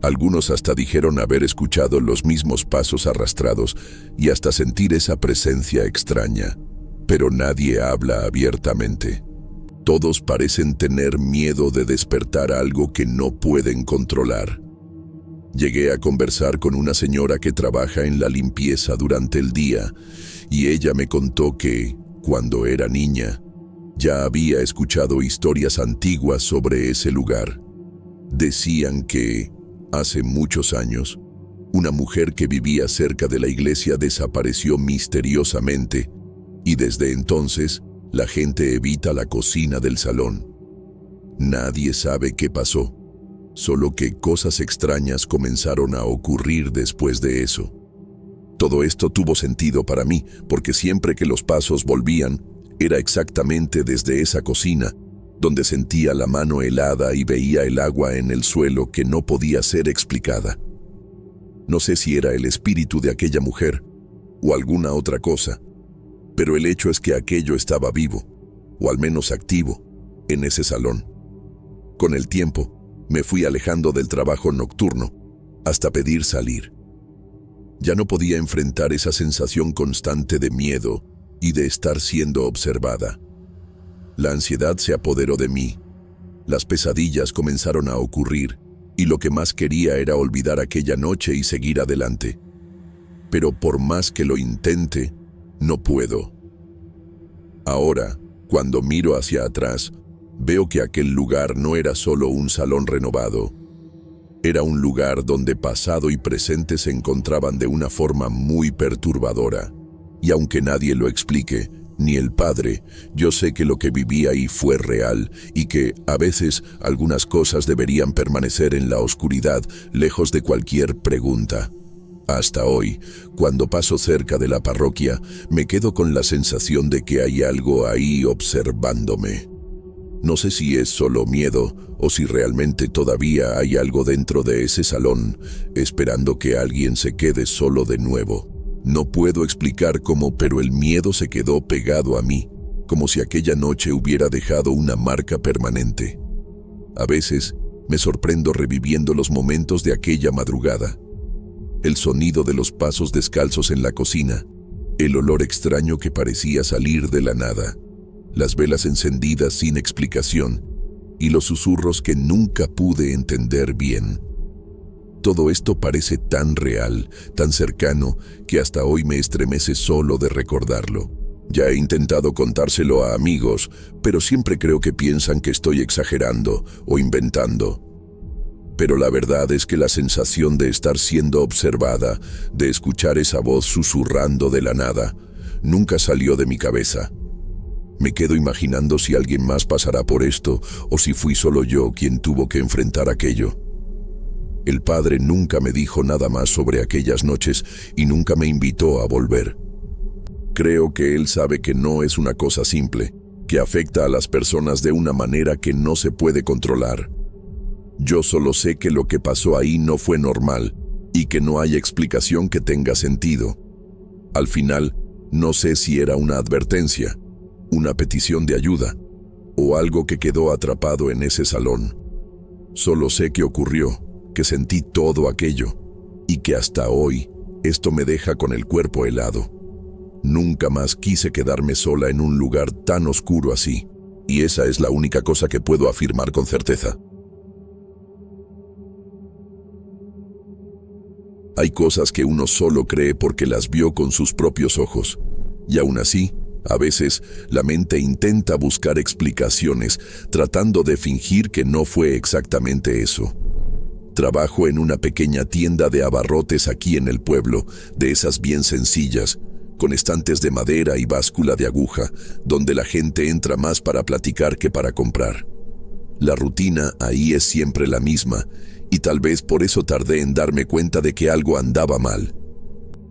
Algunos hasta dijeron haber escuchado los mismos pasos arrastrados y hasta sentir esa presencia extraña, pero nadie habla abiertamente. Todos parecen tener miedo de despertar algo que no pueden controlar. Llegué a conversar con una señora que trabaja en la limpieza durante el día y ella me contó que, cuando era niña, ya había escuchado historias antiguas sobre ese lugar. Decían que, hace muchos años, una mujer que vivía cerca de la iglesia desapareció misteriosamente y desde entonces la gente evita la cocina del salón. Nadie sabe qué pasó. Solo que cosas extrañas comenzaron a ocurrir después de eso. Todo esto tuvo sentido para mí, porque siempre que los pasos volvían, Era exactamente desde esa cocina, donde sentía la mano helada y veía el agua en el suelo que no podía ser explicada. No sé si era el espíritu de aquella mujer o alguna otra cosa, pero el hecho es que aquello estaba vivo, o al menos activo, en ese salón. Con el tiempo, me fui alejando del trabajo nocturno, hasta pedir salir. Ya no podía enfrentar esa sensación constante de miedo y de estar siendo observada. La ansiedad se apoderó de mí. Las pesadillas comenzaron a ocurrir, y lo que más quería era olvidar aquella noche y seguir adelante. Pero por más que lo intente, no puedo. Ahora, cuando miro hacia atrás, veo que aquel lugar no era solo un salón renovado. Era un lugar donde pasado y presente se encontraban de una forma muy perturbadora. Y aunque nadie lo explique, ni el padre, yo sé que lo que viví ahí fue real y que, a veces, algunas cosas deberían permanecer en la oscuridad, lejos de cualquier pregunta. Hasta hoy, cuando paso cerca de la parroquia, me quedo con la sensación de que hay algo ahí observándome. No sé si es solo miedo o si realmente todavía hay algo dentro de ese salón, esperando que alguien se quede solo de nuevo. No puedo explicar cómo, pero el miedo se quedó pegado a mí, como si aquella noche hubiera dejado una marca permanente. A veces, me sorprendo reviviendo los momentos de aquella madrugada. El sonido de los pasos descalzos en la cocina, el olor extraño que parecía salir de la nada, las velas encendidas sin explicación y los susurros que nunca pude entender bien. Todo esto parece tan real, tan cercano, que hasta hoy me estremece solo de recordarlo. Ya he intentado contárselo a amigos, pero siempre creo que piensan que estoy exagerando o inventando. Pero la verdad es que la sensación de estar siendo observada, de escuchar esa voz susurrando de la nada, nunca salió de mi cabeza. Me quedo imaginando si alguien más pasará por esto o si fui solo yo quien tuvo que enfrentar aquello. El padre nunca me dijo nada más sobre aquellas noches y nunca me invitó a volver. Creo que él sabe que no es una cosa simple, que afecta a las personas de una manera que no se puede controlar. Yo solo sé que lo que pasó ahí no fue normal y que no hay explicación que tenga sentido. Al final, no sé si era una advertencia, una petición de ayuda o algo que quedó atrapado en ese salón. Solo sé que ocurrió, que sentí todo aquello y que hasta hoy esto me deja con el cuerpo helado. Nunca más quise quedarme sola en un lugar tan oscuro así, y esa es la única cosa que puedo afirmar con certeza. Hay cosas que uno solo cree porque las vio con sus propios ojos, y aún así, a veces, la mente intenta buscar explicaciones, tratando de fingir que no fue exactamente eso. Trabajo en una pequeña tienda de abarrotes aquí en el pueblo, de esas bien sencillas, con estantes de madera y báscula de aguja, donde la gente entra más para platicar que para comprar. La rutina ahí es siempre la misma, y tal vez por eso tardé en darme cuenta de que algo andaba mal.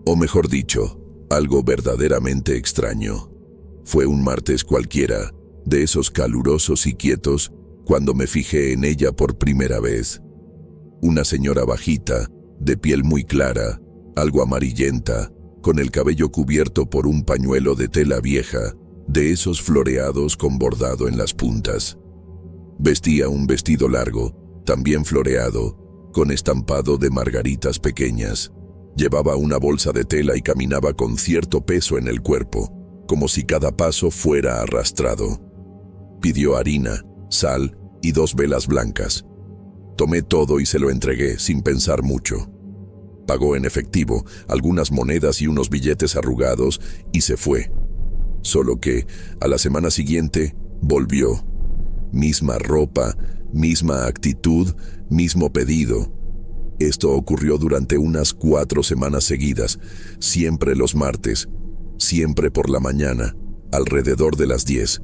O mejor dicho, algo verdaderamente extraño. Fue un martes cualquiera, de esos calurosos y quietos, cuando me fijé en ella por primera vez. Una señora bajita, de piel muy clara, algo amarillenta, con el cabello cubierto por un pañuelo de tela vieja, de esos floreados con bordado en las puntas. Vestía un vestido largo, también floreado, con estampado de margaritas pequeñas. Llevaba una bolsa de tela y caminaba con cierto peso en el cuerpo, como si cada paso fuera arrastrado. Pidió harina, sal y 2 velas blancas. Tomé todo y se lo entregué sin pensar mucho. Pagó en efectivo, algunas monedas y unos billetes arrugados y se fue. Solo que, a la semana siguiente, volvió. Misma ropa, misma actitud, mismo pedido. Esto ocurrió durante unas 4 semanas seguidas, siempre los martes, siempre por la mañana, alrededor de las 10.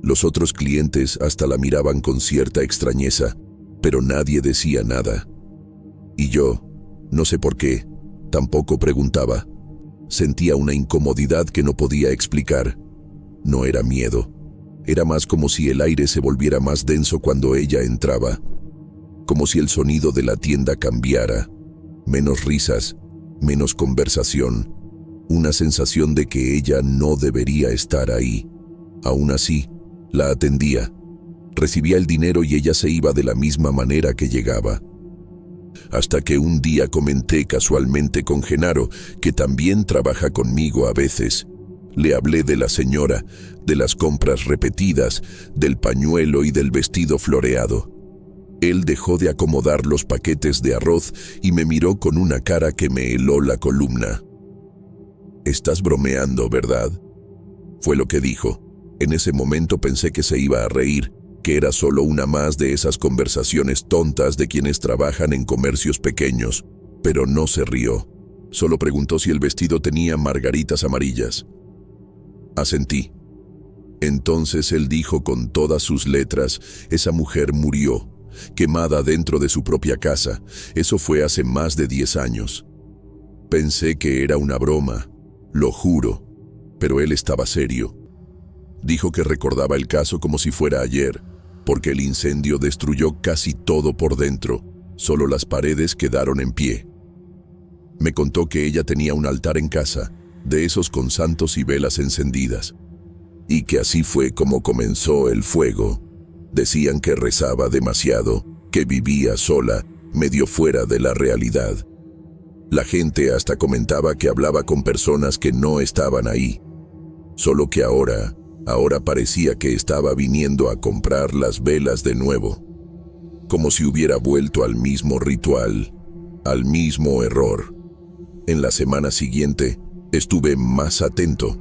Los otros clientes hasta la miraban con cierta extrañeza, pero nadie decía nada. Y yo, no sé por qué, tampoco preguntaba. Sentía una incomodidad que no podía explicar. No era miedo. Era más como si el aire se volviera más denso cuando ella entraba. Como si el sonido de la tienda cambiara. Menos risas, menos conversación. Una sensación de que ella no debería estar ahí. Aún así, la atendía. Recibía el dinero y ella se iba de la misma manera que llegaba. Hasta que un día comenté casualmente con Genaro, que también trabaja conmigo a veces. Le hablé de la señora, de las compras repetidas, del pañuelo y del vestido floreado. Él dejó de acomodar los paquetes de arroz y me miró con una cara que me heló la columna. «Estás bromeando, ¿verdad?», fue lo que dijo. En ese momento pensé que se iba a reír, que era solo una más de esas conversaciones tontas de quienes trabajan en comercios pequeños, pero no se rió. Solo preguntó si el vestido tenía margaritas amarillas. Asentí. Entonces él dijo con todas sus letras: «Esa mujer murió, quemada dentro de su propia casa. Eso fue hace más de 10 años». Pensé que era una broma, lo juro, pero él estaba serio. Dijo que recordaba el caso como si fuera ayer, porque el incendio destruyó casi todo por dentro, solo las paredes quedaron en pie. Me contó que ella tenía un altar en casa, de esos con santos y velas encendidas, y que así fue como comenzó el fuego. Decían que rezaba demasiado, que vivía sola, medio fuera de la realidad. La gente hasta comentaba que hablaba con personas que no estaban ahí. Solo que ahora parecía que estaba viniendo a comprar las velas de nuevo. Como si hubiera vuelto al mismo ritual, al mismo error. En la semana siguiente, estuve más atento.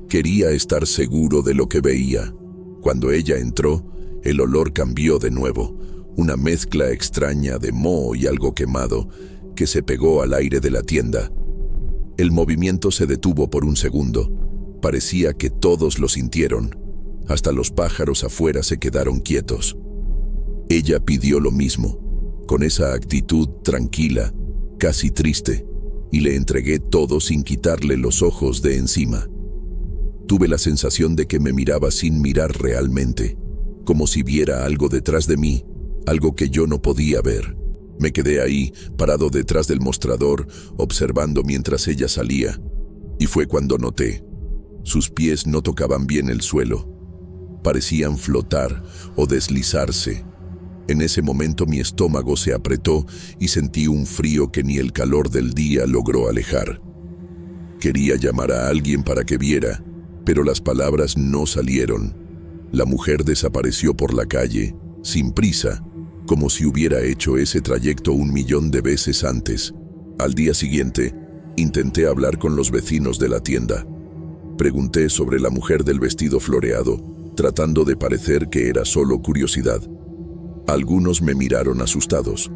Quería estar seguro de lo que veía. Cuando ella entró, el olor cambió de nuevo, una mezcla extraña de moho y algo quemado que se pegó al aire de la tienda. El movimiento se detuvo por un segundo. Parecía que todos lo sintieron. Hasta los pájaros afuera se quedaron quietos. Ella pidió lo mismo, con esa actitud tranquila, casi triste, y le entregué todo sin quitarle los ojos de encima. Tuve la sensación de que me miraba sin mirar realmente, como si viera algo detrás de mí, algo que yo no podía ver. Me quedé ahí, parado detrás del mostrador, observando mientras ella salía, y fue cuando noté. Sus pies no tocaban bien el suelo. Parecían flotar o deslizarse. En ese momento mi estómago se apretó y sentí un frío que ni el calor del día logró alejar. Quería llamar a alguien para que viera, pero las palabras no salieron. La mujer desapareció por la calle, sin prisa, como si hubiera hecho ese trayecto 1.000.000 de veces antes. Al día siguiente, intenté hablar con los vecinos de la tienda. Pregunté sobre la mujer del vestido floreado, tratando de parecer que era solo curiosidad. Algunos me miraron asustados.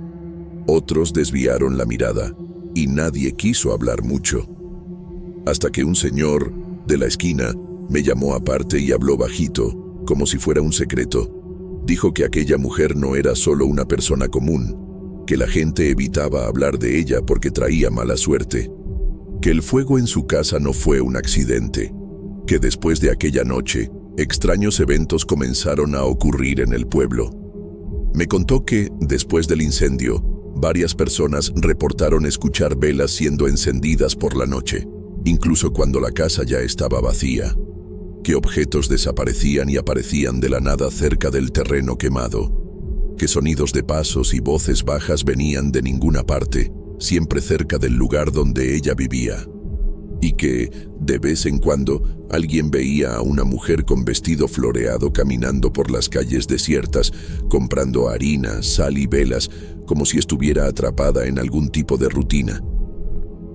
Otros desviaron la mirada, y nadie quiso hablar mucho. Hasta que un señor de la esquina me llamó aparte y habló bajito, como si fuera un secreto. Dijo que aquella mujer no era solo una persona común, que la gente evitaba hablar de ella porque traía mala suerte, que el fuego en su casa no fue un accidente, que después de aquella noche, extraños eventos comenzaron a ocurrir en el pueblo. Me contó que, después del incendio, varias personas reportaron escuchar velas siendo encendidas por la noche, incluso cuando la casa ya estaba vacía, que objetos desaparecían y aparecían de la nada cerca del terreno quemado, que sonidos de pasos y voces bajas venían de ninguna parte, siempre cerca del lugar donde ella vivía, y que, de vez en cuando, alguien veía a una mujer con vestido floreado caminando por las calles desiertas, comprando harina, sal y velas, como si estuviera atrapada en algún tipo de rutina.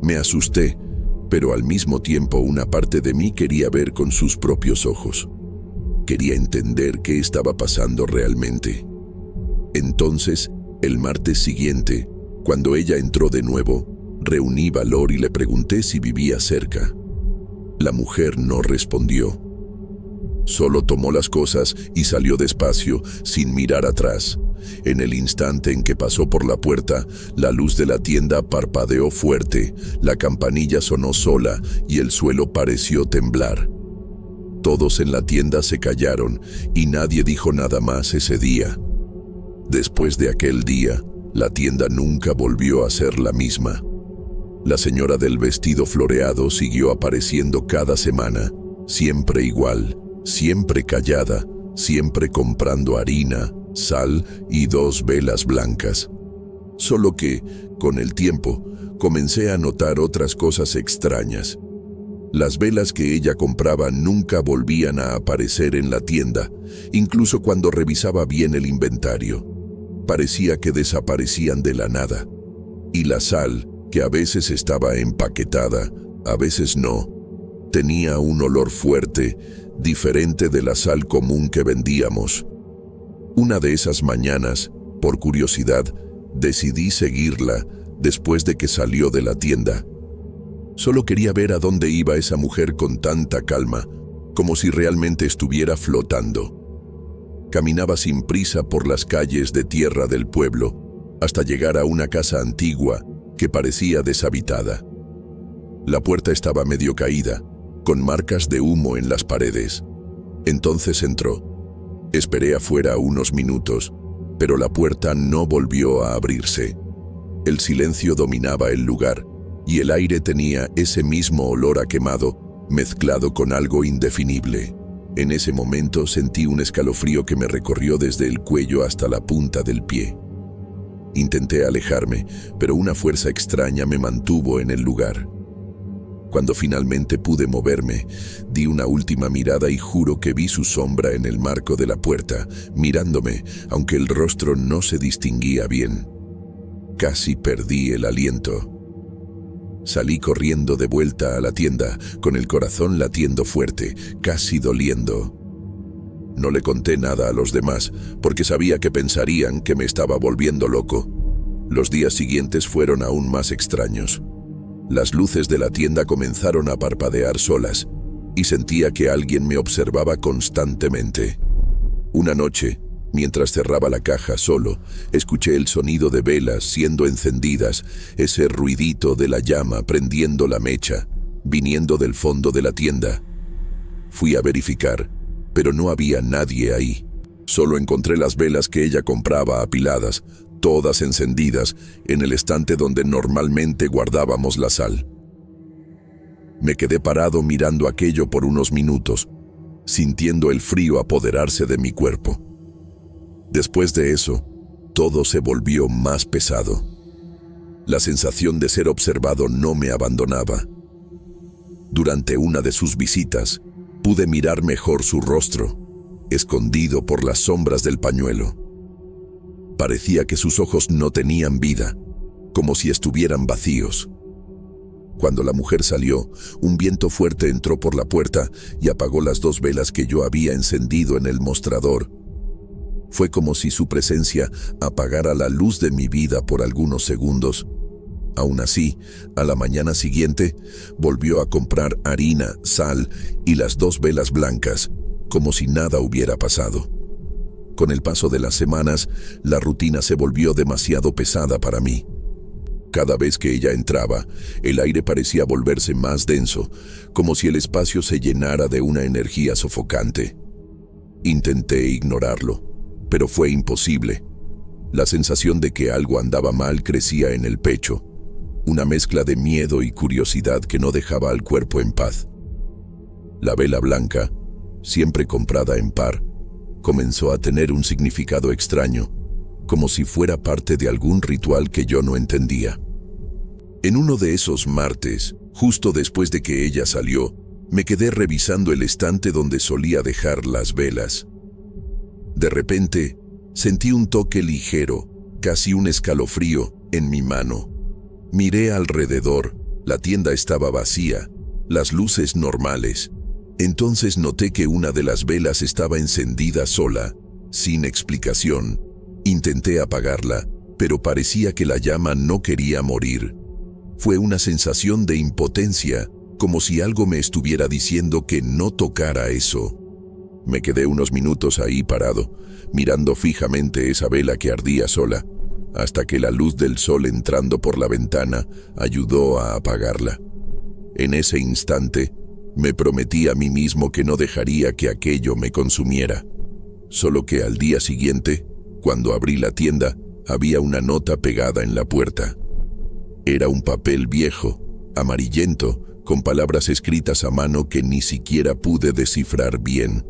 Me asusté, pero al mismo tiempo una parte de mí quería ver con sus propios ojos. Quería entender qué estaba pasando realmente. Entonces, el martes siguiente, cuando ella entró de nuevo, reuní valor y le pregunté si vivía cerca. La mujer no respondió. Solo tomó las cosas y salió despacio, sin mirar atrás. En el instante en que pasó por la puerta, la luz de la tienda parpadeó fuerte, la campanilla sonó sola y el suelo pareció temblar. Todos en la tienda se callaron y nadie dijo nada más ese día. Después de aquel día, la tienda nunca volvió a ser la misma. La señora del vestido floreado siguió apareciendo cada semana, siempre igual, siempre callada, siempre comprando harina, sal y 2 velas blancas. Solo que, con el tiempo, comencé a notar otras cosas extrañas. Las velas que ella compraba nunca volvían a aparecer en la tienda, incluso cuando revisaba bien el inventario. Parecía que desaparecían de la nada. Y la sal, que a veces estaba empaquetada, a veces no, tenía un olor fuerte, diferente de la sal común que vendíamos. Una de esas mañanas, por curiosidad, decidí seguirla después de que salió de la tienda. Solo quería ver a dónde iba esa mujer con tanta calma, como si realmente estuviera flotando. Caminaba sin prisa por las calles de tierra del pueblo, hasta llegar a una casa antigua que parecía deshabitada. La puerta estaba medio caída, con marcas de humo en las paredes. Entonces entró. Esperé afuera unos minutos, pero la puerta no volvió a abrirse. El silencio dominaba el lugar, y el aire tenía ese mismo olor a quemado, mezclado con algo indefinible. En ese momento sentí un escalofrío que me recorrió desde el cuello hasta la punta del pie. Intenté alejarme, pero una fuerza extraña me mantuvo en el lugar. Cuando finalmente pude moverme, di una última mirada y juro que vi su sombra en el marco de la puerta, mirándome, aunque el rostro no se distinguía bien. Casi perdí el aliento. Salí corriendo de vuelta a la tienda, con el corazón latiendo fuerte, casi doliendo. No le conté nada a los demás, porque sabía que pensarían que me estaba volviendo loco. Los días siguientes fueron aún más extraños. Las luces de la tienda comenzaron a parpadear solas, y sentía que alguien me observaba constantemente. Una noche, mientras cerraba la caja solo, escuché el sonido de velas siendo encendidas, ese ruidito de la llama prendiendo la mecha, viniendo del fondo de la tienda. Fui a verificar, pero no había nadie ahí. Solo encontré las velas que ella compraba apiladas, todas encendidas, en el estante donde normalmente guardábamos la sal. Me quedé parado mirando aquello por unos minutos, sintiendo el frío apoderarse de mi cuerpo. Después de eso, todo se volvió más pesado. La sensación de ser observado no me abandonaba. Durante una de sus visitas, pude mirar mejor su rostro, escondido por las sombras del pañuelo. Parecía que sus ojos no tenían vida, como si estuvieran vacíos. Cuando la mujer salió, un viento fuerte entró por la puerta y apagó las 2 velas que yo había encendido en el mostrador. Fue como si su presencia apagara la luz de mi vida por algunos segundos. Aún así, a la mañana siguiente, volvió a comprar harina, sal y las 2 velas blancas, como si nada hubiera pasado. Con el paso de las semanas, la rutina se volvió demasiado pesada para mí. Cada vez que ella entraba, el aire parecía volverse más denso, como si el espacio se llenara de una energía sofocante. Intenté ignorarlo, pero fue imposible. La sensación de que algo andaba mal crecía en el pecho, una mezcla de miedo y curiosidad que no dejaba al cuerpo en paz. La vela blanca, siempre comprada en par, comenzó a tener un significado extraño, como si fuera parte de algún ritual que yo no entendía. En uno de esos martes, justo después de que ella salió, me quedé revisando el estante donde solía dejar las velas. De repente, sentí un toque ligero, casi un escalofrío, en mi mano. Miré alrededor, la tienda estaba vacía, las luces normales. Entonces noté que una de las velas estaba encendida sola, sin explicación. Intenté apagarla, pero parecía que la llama no quería morir. Fue una sensación de impotencia, como si algo me estuviera diciendo que no tocara eso. Me quedé unos minutos ahí parado, mirando fijamente esa vela que ardía sola, hasta que la luz del sol entrando por la ventana ayudó a apagarla. En ese instante, Me prometí a mí mismo que no dejaría que aquello me consumiera. Solo que al día siguiente, cuando abrí la tienda, había una nota pegada en la puerta. Era un papel viejo, amarillento, con palabras escritas a mano que ni siquiera pude descifrar bien.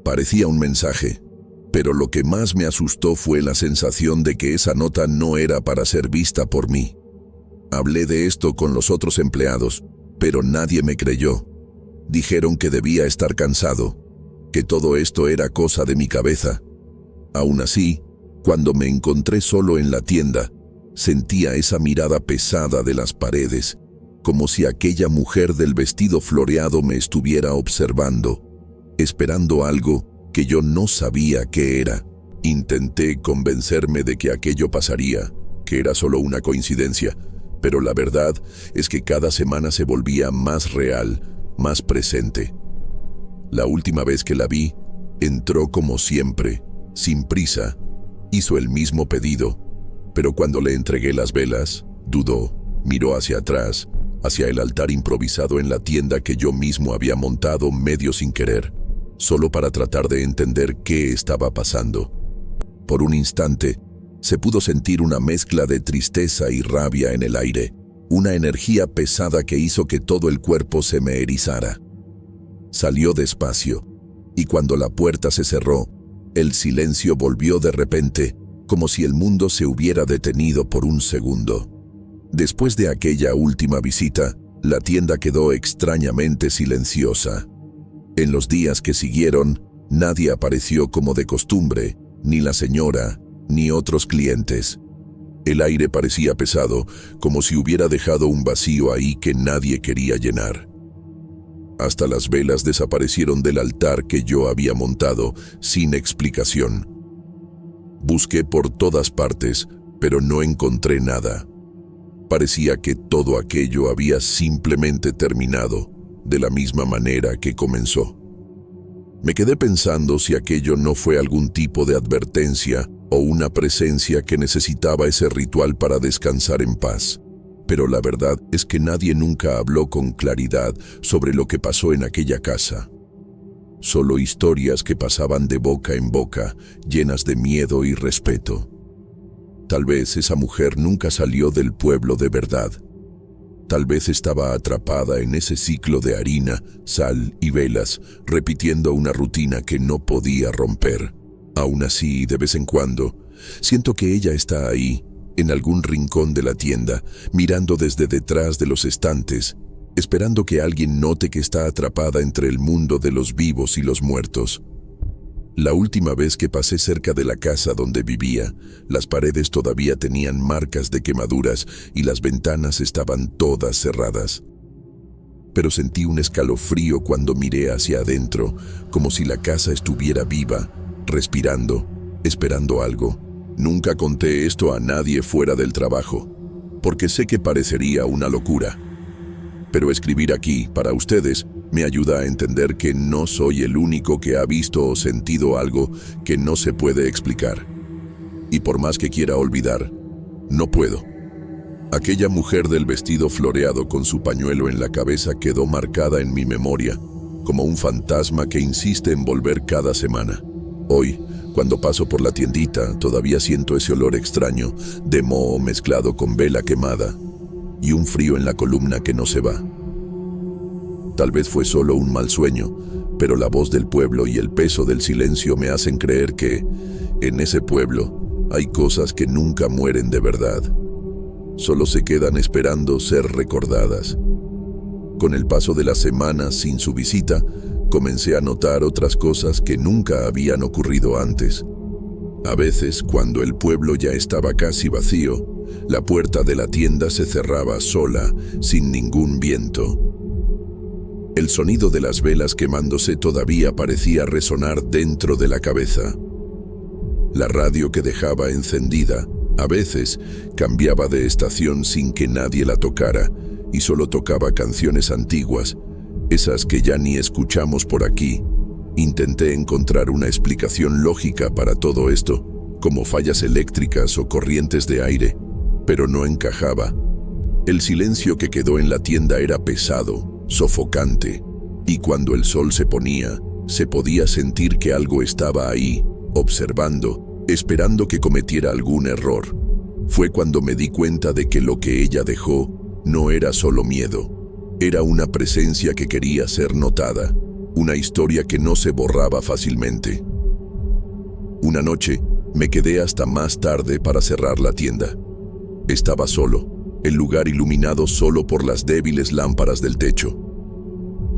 Parecía un mensaje, pero lo que más me asustó fue la sensación de que esa nota no era para ser vista por mí. Hablé de esto con los otros empleados, pero nadie me creyó. Dijeron que debía estar cansado, que todo esto era cosa de mi cabeza. Aún así, cuando me encontré solo en la tienda, sentía esa mirada pesada de las paredes, como si aquella mujer del vestido floreado me estuviera observando, esperando algo que yo no sabía qué era. Intenté convencerme de que aquello pasaría, que era solo una coincidencia, pero la verdad es que cada semana se volvía más real, más presente. La última vez que la vi, entró como siempre, sin prisa, hizo el mismo pedido, pero cuando le entregué las velas, dudó, miró hacia atrás, hacia el altar improvisado en la tienda que yo mismo había montado medio sin querer, solo para tratar de entender qué estaba pasando. Por un instante, se pudo sentir una mezcla de tristeza y rabia en el aire, una energía pesada que hizo que todo el cuerpo se me erizara. Salió despacio, y cuando la puerta se cerró, el silencio volvió de repente, como si el mundo se hubiera detenido por un segundo. Después de aquella última visita, la tienda quedó extrañamente silenciosa. En los días que siguieron, nadie apareció como de costumbre, ni la señora, ni otros clientes. El aire parecía pesado, como si hubiera dejado un vacío ahí que nadie quería llenar. Hasta las velas desaparecieron del altar que yo había montado, sin explicación. Busqué por todas partes, pero no encontré nada. Parecía que todo aquello había simplemente terminado, de la misma manera que comenzó. Me quedé pensando si aquello no fue algún tipo de advertencia o una presencia que necesitaba ese ritual para descansar en paz. Pero la verdad es que nadie nunca habló con claridad sobre lo que pasó en aquella casa. Solo historias que pasaban de boca en boca, llenas de miedo y respeto. Tal vez esa mujer nunca salió del pueblo de verdad. Tal vez estaba atrapada en ese ciclo de harina, sal y velas, repitiendo una rutina que no podía romper. Aún así, de vez en cuando, siento que ella está ahí, en algún rincón de la tienda, mirando desde detrás de los estantes, esperando que alguien note que está atrapada entre el mundo de los vivos y los muertos. La última vez que pasé cerca de la casa donde vivía, las paredes todavía tenían marcas de quemaduras y las ventanas estaban todas cerradas. Pero sentí un escalofrío cuando miré hacia adentro, como si la casa estuviera viva, respirando, esperando algo. Nunca conté esto a nadie fuera del trabajo, porque sé que parecería una locura. Pero escribir aquí, para ustedes, me ayuda a entender que no soy el único que ha visto o sentido algo que no se puede explicar. Y por más que quiera olvidar, no puedo. Aquella mujer del vestido floreado con su pañuelo en la cabeza quedó marcada en mi memoria, como un fantasma que insiste en volver cada semana. Hoy, cuando paso por la tiendita, todavía siento ese olor extraño, de moho mezclado con vela quemada, y un frío en la columna que no se va. Tal vez fue solo un mal sueño, pero la voz del pueblo y el peso del silencio me hacen creer que, en ese pueblo, hay cosas que nunca mueren de verdad. Solo se quedan esperando ser recordadas. Con el paso de las semanas sin su visita, comencé a notar otras cosas que nunca habían ocurrido antes. A veces, cuando el pueblo ya estaba casi vacío, la puerta de la tienda se cerraba sola, sin ningún viento. El sonido de las velas quemándose todavía parecía resonar dentro de la cabeza. La radio que dejaba encendida, a veces, cambiaba de estación sin que nadie la tocara y solo tocaba canciones antiguas, esas que ya ni escuchamos por aquí. Intenté encontrar una explicación lógica para todo esto, como fallas eléctricas o corrientes de aire, pero no encajaba. El silencio que quedó en la tienda era pesado, sofocante, y cuando el sol se ponía, se podía sentir que algo estaba ahí, observando, esperando que cometiera algún error. Fue cuando me di cuenta de que lo que ella dejó no era solo miedo, era una presencia que quería ser notada, una historia que no se borraba fácilmente. Una noche, me quedé hasta más tarde para cerrar la tienda. Estaba solo, el lugar iluminado solo por las débiles lámparas del techo.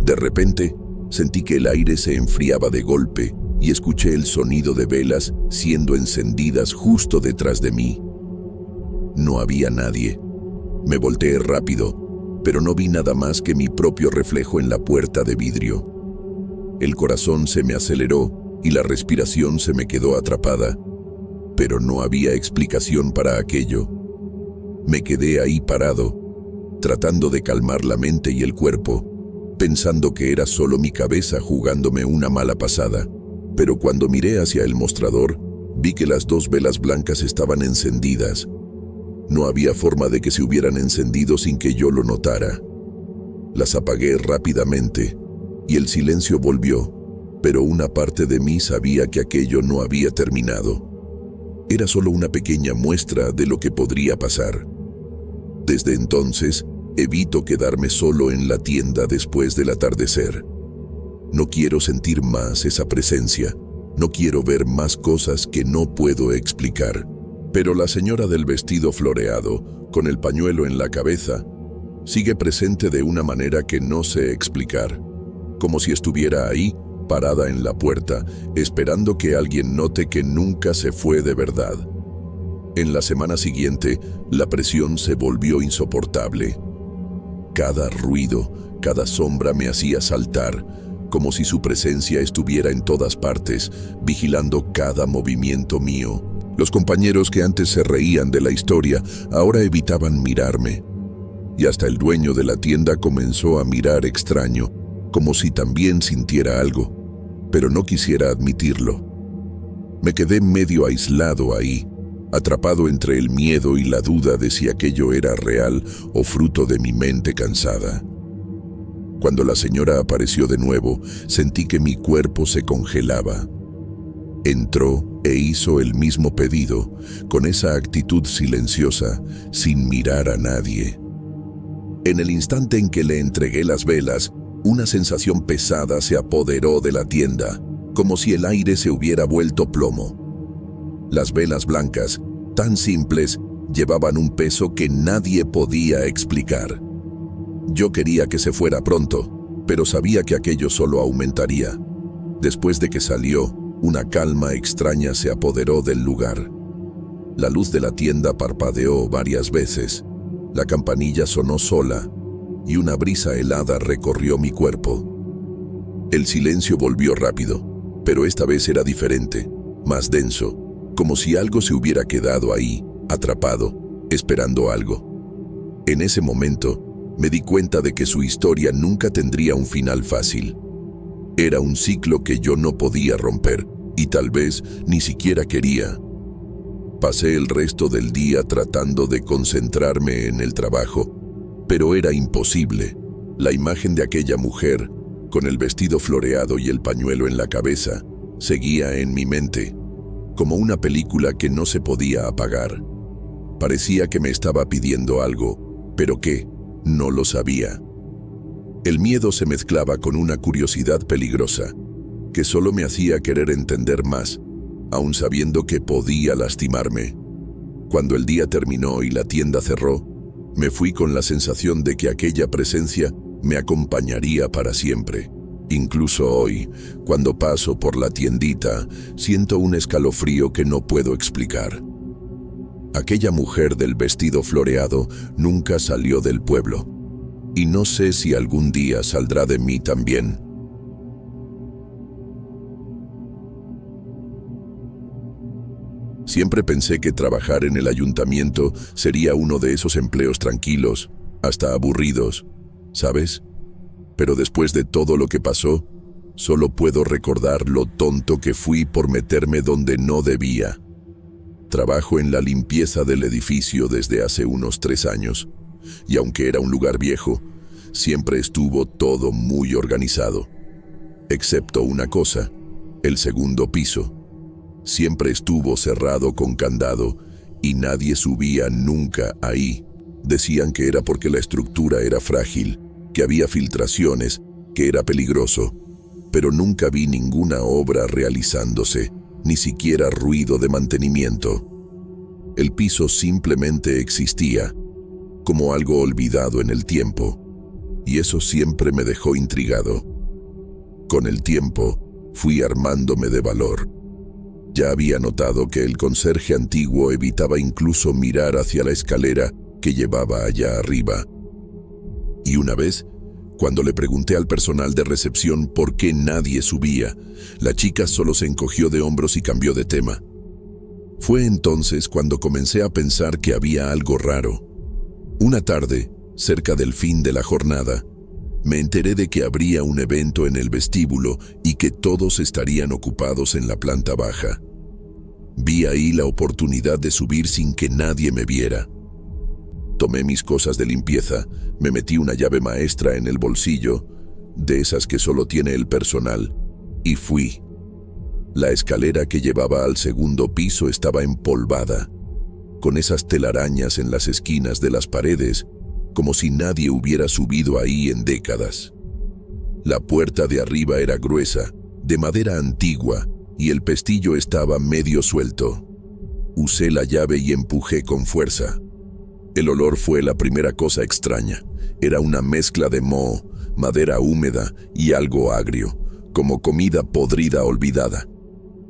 De repente, sentí que el aire se enfriaba de golpe y escuché el sonido de velas siendo encendidas justo detrás de mí. No había nadie. Me volteé rápido, pero no vi nada más que mi propio reflejo en la puerta de vidrio. El corazón se me aceleró y la respiración se me quedó atrapada, pero no había explicación para aquello. Me quedé ahí parado, tratando de calmar la mente y el cuerpo, pensando que era solo mi cabeza jugándome una mala pasada. Pero cuando miré hacia el mostrador, vi que las 2 velas blancas estaban encendidas. No había forma de que se hubieran encendido sin que yo lo notara. Las apagué rápidamente y el silencio volvió, pero una parte de mí sabía que aquello no había terminado. Era solo una pequeña muestra de lo que podría pasar. Desde entonces, evito quedarme solo en la tienda después del atardecer. No quiero sentir más esa presencia, no quiero ver más cosas que no puedo explicar. Pero la señora del vestido floreado, con el pañuelo en la cabeza, sigue presente de una manera que no sé explicar, como si estuviera ahí, parada en la puerta, esperando que alguien note que nunca se fue de verdad. En la semana siguiente, la presión se volvió insoportable. Cada ruido, cada sombra me hacía saltar, como si su presencia estuviera en todas partes, vigilando cada movimiento mío. Los compañeros que antes se reían de la historia, ahora evitaban mirarme. Y hasta el dueño de la tienda comenzó a mirar extraño, como si también sintiera algo, pero no quisiera admitirlo. Me quedé medio aislado ahí, atrapado entre el miedo y la duda de si aquello era real o fruto de mi mente cansada. Cuando la señora apareció de nuevo, sentí que mi cuerpo se congelaba. Entró e hizo el mismo pedido, con esa actitud silenciosa, sin mirar a nadie. En el instante en que le entregué las velas, una sensación pesada se apoderó de la tienda, como si el aire se hubiera vuelto plomo. Las velas blancas, tan simples, llevaban un peso que nadie podía explicar. Yo quería que se fuera pronto, pero sabía que aquello solo aumentaría. Después de que salió, una calma extraña se apoderó del lugar. La luz de la tienda parpadeó varias veces, la campanilla sonó sola, y una brisa helada recorrió mi cuerpo. El silencio volvió rápido, pero esta vez era diferente, más denso, como si algo se hubiera quedado ahí, atrapado, esperando algo. En ese momento, me di cuenta de que su historia nunca tendría un final fácil. Era un ciclo que yo no podía romper, y tal vez ni siquiera quería. Pasé el resto del día tratando de concentrarme en el trabajo, pero era imposible. La imagen de aquella mujer, con el vestido floreado y el pañuelo en la cabeza, seguía en mi mente, como una película que no se podía apagar. Parecía que me estaba pidiendo algo, pero ¿qué? No lo sabía. El miedo se mezclaba con una curiosidad peligrosa, que solo me hacía querer entender más, aun sabiendo que podía lastimarme. Cuando el día terminó y la tienda cerró, me fui con la sensación de que aquella presencia me acompañaría para siempre. Incluso hoy, cuando paso por la tiendita, siento un escalofrío que no puedo explicar. Aquella mujer del vestido floreado nunca salió del pueblo, y no sé si algún día saldrá de mí también. Siempre pensé que trabajar en el ayuntamiento sería uno de esos empleos tranquilos, hasta aburridos, ¿sabes? Pero después de todo lo que pasó, solo puedo recordar lo tonto que fui por meterme donde no debía. Trabajo en la limpieza del edificio desde hace unos 3 años, y aunque era un lugar viejo, siempre estuvo todo muy organizado. Excepto una cosa, el segundo piso. Siempre estuvo cerrado con candado y nadie subía nunca ahí. Decían que era porque la estructura era frágil, que había filtraciones, que era peligroso. Pero nunca vi ninguna obra realizándose, ni siquiera ruido de mantenimiento. El piso simplemente existía, como algo olvidado en el tiempo, y eso siempre me dejó intrigado. Con el tiempo, fui armándome de valor. Ya había notado que el conserje antiguo evitaba incluso mirar hacia la escalera que llevaba allá arriba. Y una vez, cuando le pregunté al personal de recepción por qué nadie subía, la chica solo se encogió de hombros y cambió de tema. Fue entonces cuando comencé a pensar que había algo raro. Una tarde, cerca del fin de la jornada, me enteré de que habría un evento en el vestíbulo y que todos estarían ocupados en la planta baja. Vi ahí la oportunidad de subir sin que nadie me viera. Tomé mis cosas de limpieza, me metí una llave maestra en el bolsillo, de esas que solo tiene el personal, y fui. La escalera que llevaba al segundo piso estaba empolvada, con esas telarañas en las esquinas de las paredes, como si nadie hubiera subido ahí en décadas. La puerta de arriba era gruesa, de madera antigua, y el pestillo estaba medio suelto. Usé la llave y empujé con fuerza. El olor fue la primera cosa extraña. Era una mezcla de moho, madera húmeda y algo agrio, como comida podrida olvidada.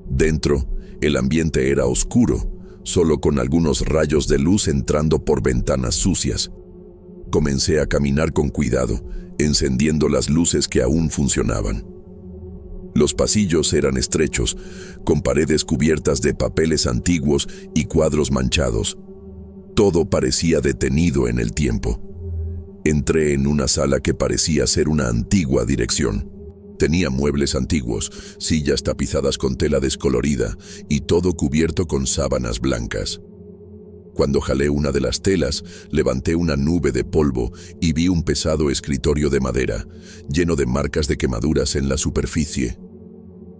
Dentro, el ambiente era oscuro, solo con algunos rayos de luz entrando por ventanas sucias. Comencé a caminar con cuidado, encendiendo las luces que aún funcionaban. Los pasillos eran estrechos, con paredes cubiertas de papeles antiguos y cuadros manchados. Todo parecía detenido en el tiempo. Entré en una sala que parecía ser una antigua dirección. Tenía muebles antiguos, sillas tapizadas con tela descolorida y todo cubierto con sábanas blancas. Cuando jalé una de las telas, levanté una nube de polvo y vi un pesado escritorio de madera, lleno de marcas de quemaduras en la superficie.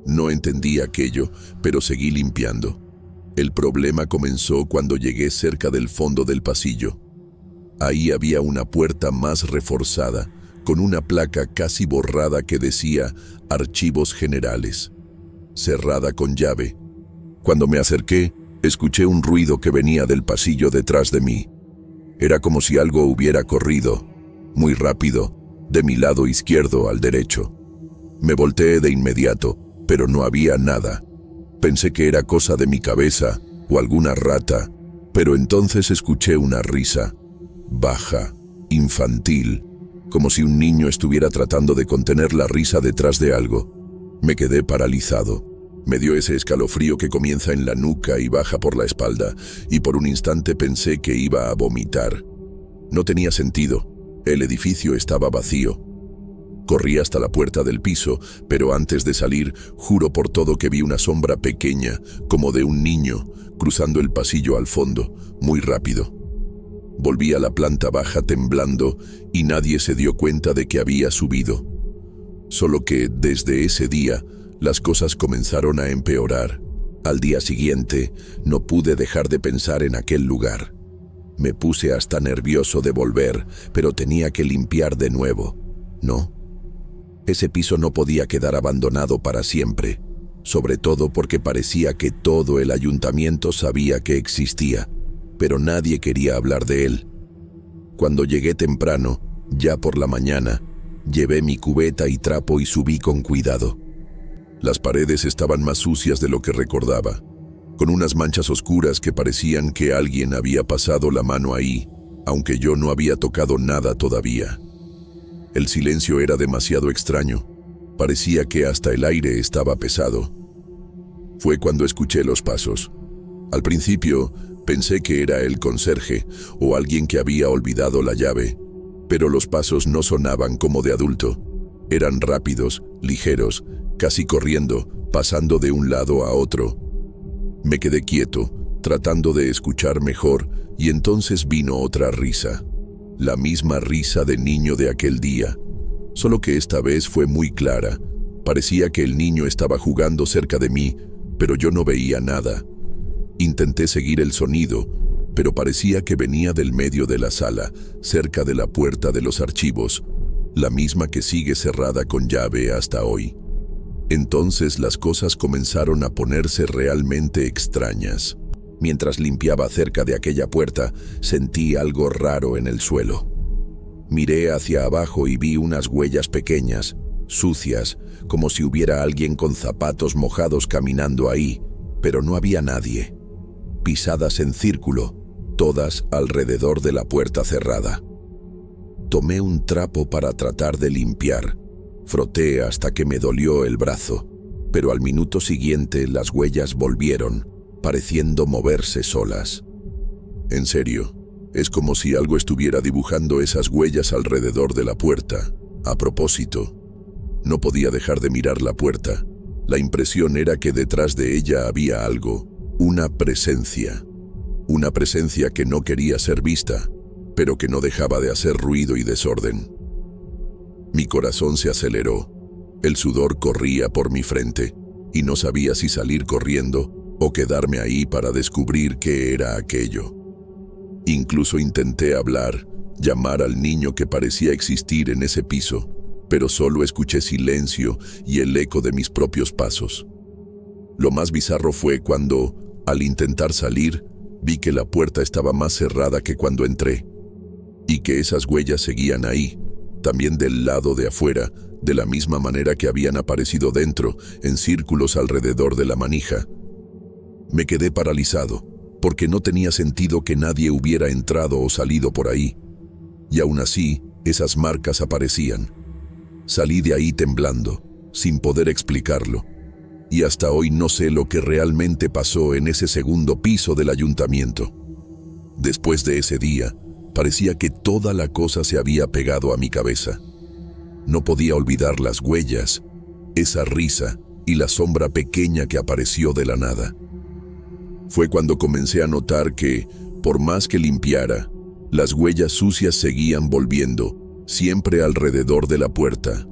No entendí aquello, pero seguí limpiando. El problema comenzó cuando llegué cerca del fondo del pasillo. Ahí había una puerta más reforzada, con una placa casi borrada que decía Archivos Generales, cerrada con llave. Cuando me acerqué, escuché un ruido que venía del pasillo detrás de mí. Era como si algo hubiera corrido, muy rápido, de mi lado izquierdo al derecho. Me volteé de inmediato, pero no había nada. Pensé que era cosa de mi cabeza o alguna rata, pero entonces escuché una risa, baja, infantil, como si un niño estuviera tratando de contener la risa detrás de algo. Me quedé paralizado. Me dio ese escalofrío que comienza en la nuca y baja por la espalda, y por un instante pensé que iba a vomitar. No tenía sentido. El edificio estaba vacío. Corrí hasta la puerta del piso, pero antes de salir, juro por todo que vi una sombra pequeña, como de un niño, cruzando el pasillo al fondo, muy rápido. Volví a la planta baja temblando y nadie se dio cuenta de que había subido. Solo que, desde ese día, las cosas comenzaron a empeorar. Al día siguiente, no pude dejar de pensar en aquel lugar. Me puse hasta nervioso de volver, pero tenía que limpiar de nuevo. No. Ese piso no podía quedar abandonado para siempre, sobre todo porque parecía que todo el ayuntamiento sabía que existía, pero nadie quería hablar de él. Cuando llegué temprano, ya por la mañana, llevé mi cubeta y trapo y subí con cuidado. Las paredes estaban más sucias de lo que recordaba, con unas manchas oscuras que parecían que alguien había pasado la mano ahí, aunque yo no había tocado nada todavía. El silencio era demasiado extraño. Parecía que hasta el aire estaba pesado. Fue cuando escuché los pasos. Al principio, pensé que era el conserje o alguien que había olvidado la llave, pero los pasos no sonaban como de adulto. Eran rápidos, ligeros, casi corriendo, pasando de un lado a otro. Me quedé quieto, tratando de escuchar mejor, y entonces vino otra risa. La misma risa de niño de aquel día, solo que esta vez fue muy clara. Parecía que el niño estaba jugando cerca de mí, pero yo no veía nada. Intenté seguir el sonido, pero parecía que venía del medio de la sala, cerca de la puerta de los archivos, la misma que sigue cerrada con llave hasta hoy. Entonces las cosas comenzaron a ponerse realmente extrañas. Mientras limpiaba cerca de aquella puerta, sentí algo raro en el suelo. Miré hacia abajo y vi unas huellas pequeñas, sucias, como si hubiera alguien con zapatos mojados caminando ahí, pero no había nadie. Pisadas en círculo, todas alrededor de la puerta cerrada. Tomé un trapo para tratar de limpiar. Froté hasta que me dolió el brazo, pero al minuto siguiente las huellas volvieron, pareciendo moverse solas. En serio, es como si algo estuviera dibujando esas huellas alrededor de la puerta. A propósito, no podía dejar de mirar la puerta. La impresión era que detrás de ella había algo, una presencia que no quería ser vista, pero que no dejaba de hacer ruido y desorden. Mi corazón se aceleró, el sudor corría por mi frente, y no sabía si salir corriendo o quedarme ahí para descubrir qué era aquello. Incluso intenté hablar, llamar al niño que parecía existir en ese piso, pero solo escuché silencio y el eco de mis propios pasos. Lo más bizarro fue cuando, al intentar salir, vi que la puerta estaba más cerrada que cuando entré, y que esas huellas seguían ahí, también del lado de afuera, de la misma manera que habían aparecido dentro, en círculos alrededor de la manija. Me quedé paralizado, porque no tenía sentido que nadie hubiera entrado o salido por ahí, y aún así, esas marcas aparecían. Salí de ahí temblando, sin poder explicarlo, y hasta hoy no sé lo que realmente pasó en ese segundo piso del ayuntamiento. Después de ese día, parecía que toda la cosa se había pegado a mi cabeza. No podía olvidar las huellas, esa risa y la sombra pequeña que apareció de la nada. Fue cuando comencé a notar que, por más que limpiara, las huellas sucias seguían volviendo, siempre alrededor de la puerta.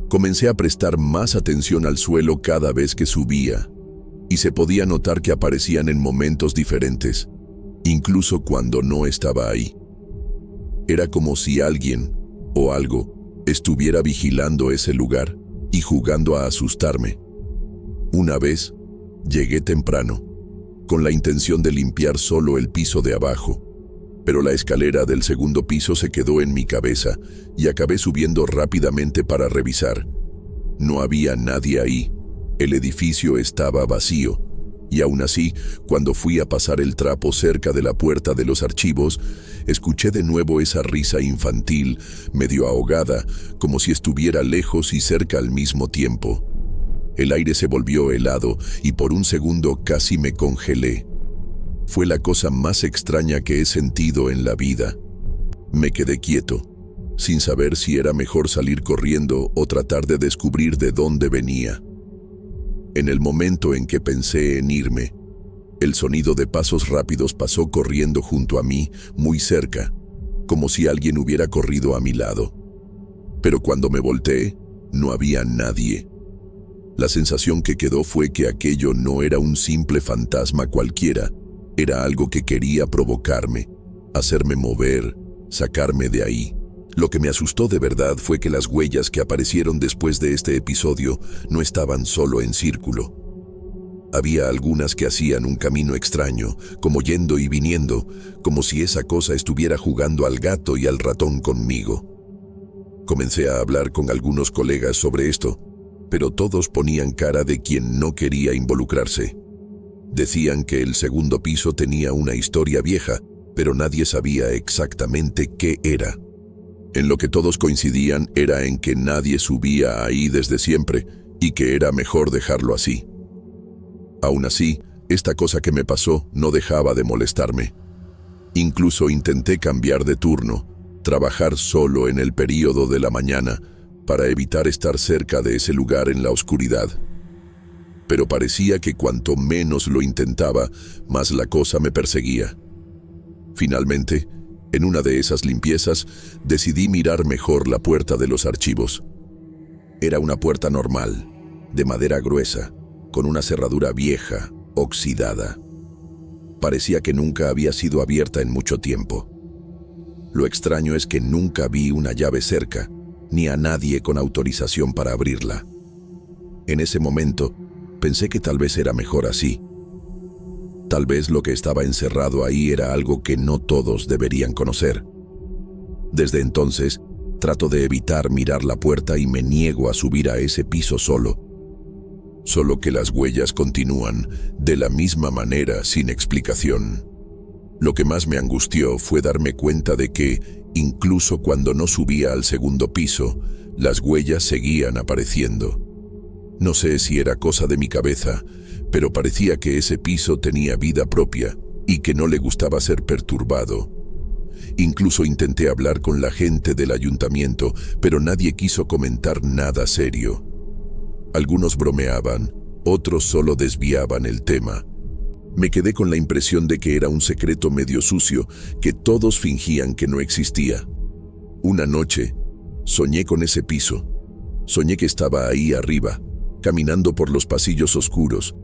Comencé a prestar más atención al suelo cada vez que subía, y se podía notar que aparecían en momentos diferentes, incluso cuando no estaba ahí. Era como si alguien, o algo, estuviera vigilando ese lugar y jugando a asustarme. Una vez, llegué temprano, con la intención de limpiar solo el piso de abajo, pero la escalera del segundo piso se quedó en mi cabeza y acabé subiendo rápidamente para revisar. No había nadie ahí, el edificio estaba vacío, y aún así, cuando fui a pasar el trapo cerca de la puerta de los archivos, escuché de nuevo esa risa infantil, medio ahogada, como si estuviera lejos y cerca al mismo tiempo. El aire se volvió helado y por un segundo casi me congelé. Fue la cosa más extraña que he sentido en la vida. Me quedé quieto, sin saber si era mejor salir corriendo o tratar de descubrir de dónde venía. En el momento en que pensé en irme, el sonido de pasos rápidos pasó corriendo junto a mí, muy cerca, como si alguien hubiera corrido a mi lado. Pero cuando me volteé, no había nadie. La sensación que quedó fue que aquello no era un simple fantasma cualquiera, era algo que quería provocarme, hacerme mover, sacarme de ahí. Lo que me asustó de verdad fue que las huellas que aparecieron después de este episodio no estaban solo en círculo. Había algunas que hacían un camino extraño, como yendo y viniendo, como si esa cosa estuviera jugando al gato y al ratón conmigo. Comencé a hablar con algunos colegas sobre esto, pero todos ponían cara de quien no quería involucrarse. Decían que el segundo piso tenía una historia vieja, pero nadie sabía exactamente qué era. En lo que todos coincidían era en que nadie subía ahí desde siempre y que era mejor dejarlo así. Aún así, esta cosa que me pasó no dejaba de molestarme. Incluso intenté cambiar de turno, trabajar solo en el período de la mañana para evitar estar cerca de ese lugar en la oscuridad. Pero parecía que cuanto menos lo intentaba, más la cosa me perseguía. Finalmente, En una de esas limpiezas, decidí mirar mejor la puerta de los archivos. Era una puerta normal, de madera gruesa, con una cerradura vieja, oxidada. Parecía que nunca había sido abierta en mucho tiempo. Lo extraño es que nunca vi una llave cerca, ni a nadie con autorización para abrirla. En ese momento, pensé que tal vez era mejor así. Tal vez lo que estaba encerrado ahí era algo que no todos deberían conocer. Desde entonces, trato de evitar mirar la puerta y me niego a subir a ese piso solo. Solo que las huellas continúan, de la misma manera, sin explicación. Lo que más me angustió fue darme cuenta de que, incluso cuando no subía al segundo piso, las huellas seguían apareciendo. No sé si era cosa de mi cabeza, pero parecía que ese piso tenía vida propia y que no le gustaba ser perturbado. Incluso intenté hablar con la gente del ayuntamiento, pero nadie quiso comentar nada serio. Algunos bromeaban, otros solo desviaban el tema. Me quedé con la impresión de que era un secreto medio sucio que todos fingían que no existía. Una noche, soñé con ese piso. Soñé que estaba ahí arriba, caminando por los pasillos oscuros,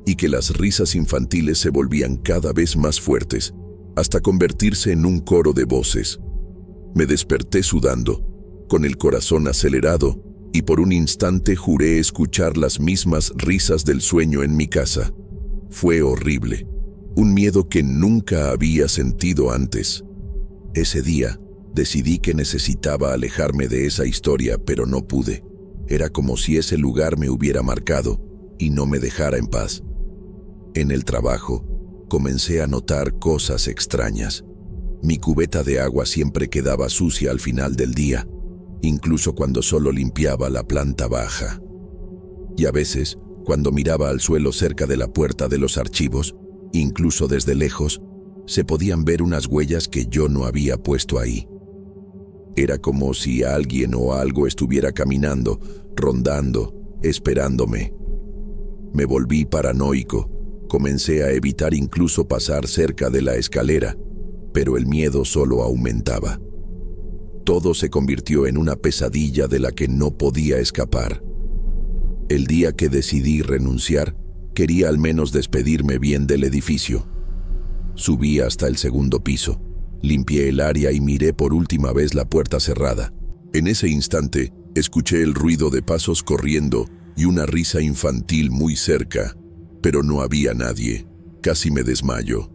y que las risas infantiles se volvían cada vez más fuertes, hasta convertirse en un coro de voces. Me desperté sudando, con el corazón acelerado, y por un instante juré escuchar las mismas risas del sueño en mi casa. Fue horrible, un miedo que nunca había sentido antes. Ese día, decidí que necesitaba alejarme de esa historia, pero no pude. Era como si ese lugar me hubiera marcado y no me dejara en paz. En el trabajo, comencé a notar cosas extrañas. Mi cubeta de agua siempre quedaba sucia al final del día, incluso cuando solo limpiaba la planta baja. Y a veces, cuando miraba al suelo cerca de la puerta de los archivos, incluso desde lejos, se podían ver unas huellas que yo no había puesto ahí. Era como si alguien o algo estuviera caminando, rondando, esperándome. Me volví paranoico. Comencé a evitar incluso pasar cerca de la escalera, pero el miedo solo aumentaba. Todo se convirtió en una pesadilla de la que no podía escapar. El día que decidí renunciar, quería al menos despedirme bien del edificio. Subí hasta el segundo piso, limpié el área y miré por última vez la puerta cerrada. En ese instante, escuché el ruido de pasos corriendo y una risa infantil muy cerca, pero no había nadie. Casi me desmayo.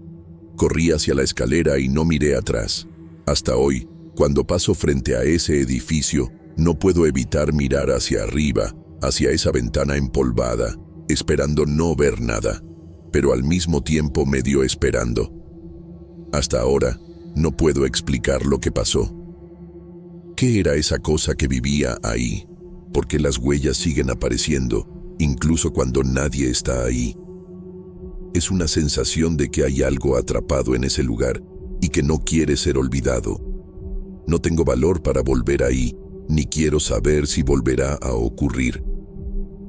Corrí hacia la escalera y no miré atrás. Hasta hoy, cuando paso frente a ese edificio, no puedo evitar mirar hacia arriba, hacia esa ventana empolvada, esperando no ver nada, pero al mismo tiempo medio esperando. Hasta ahora, no puedo explicar lo que pasó. ¿Qué era esa cosa que vivía ahí? ¿Por qué las huellas siguen apareciendo, incluso cuando nadie está ahí? Es una sensación de que hay algo atrapado en ese lugar y que no quiere ser olvidado. No tengo valor para volver ahí, ni quiero saber si volverá a ocurrir.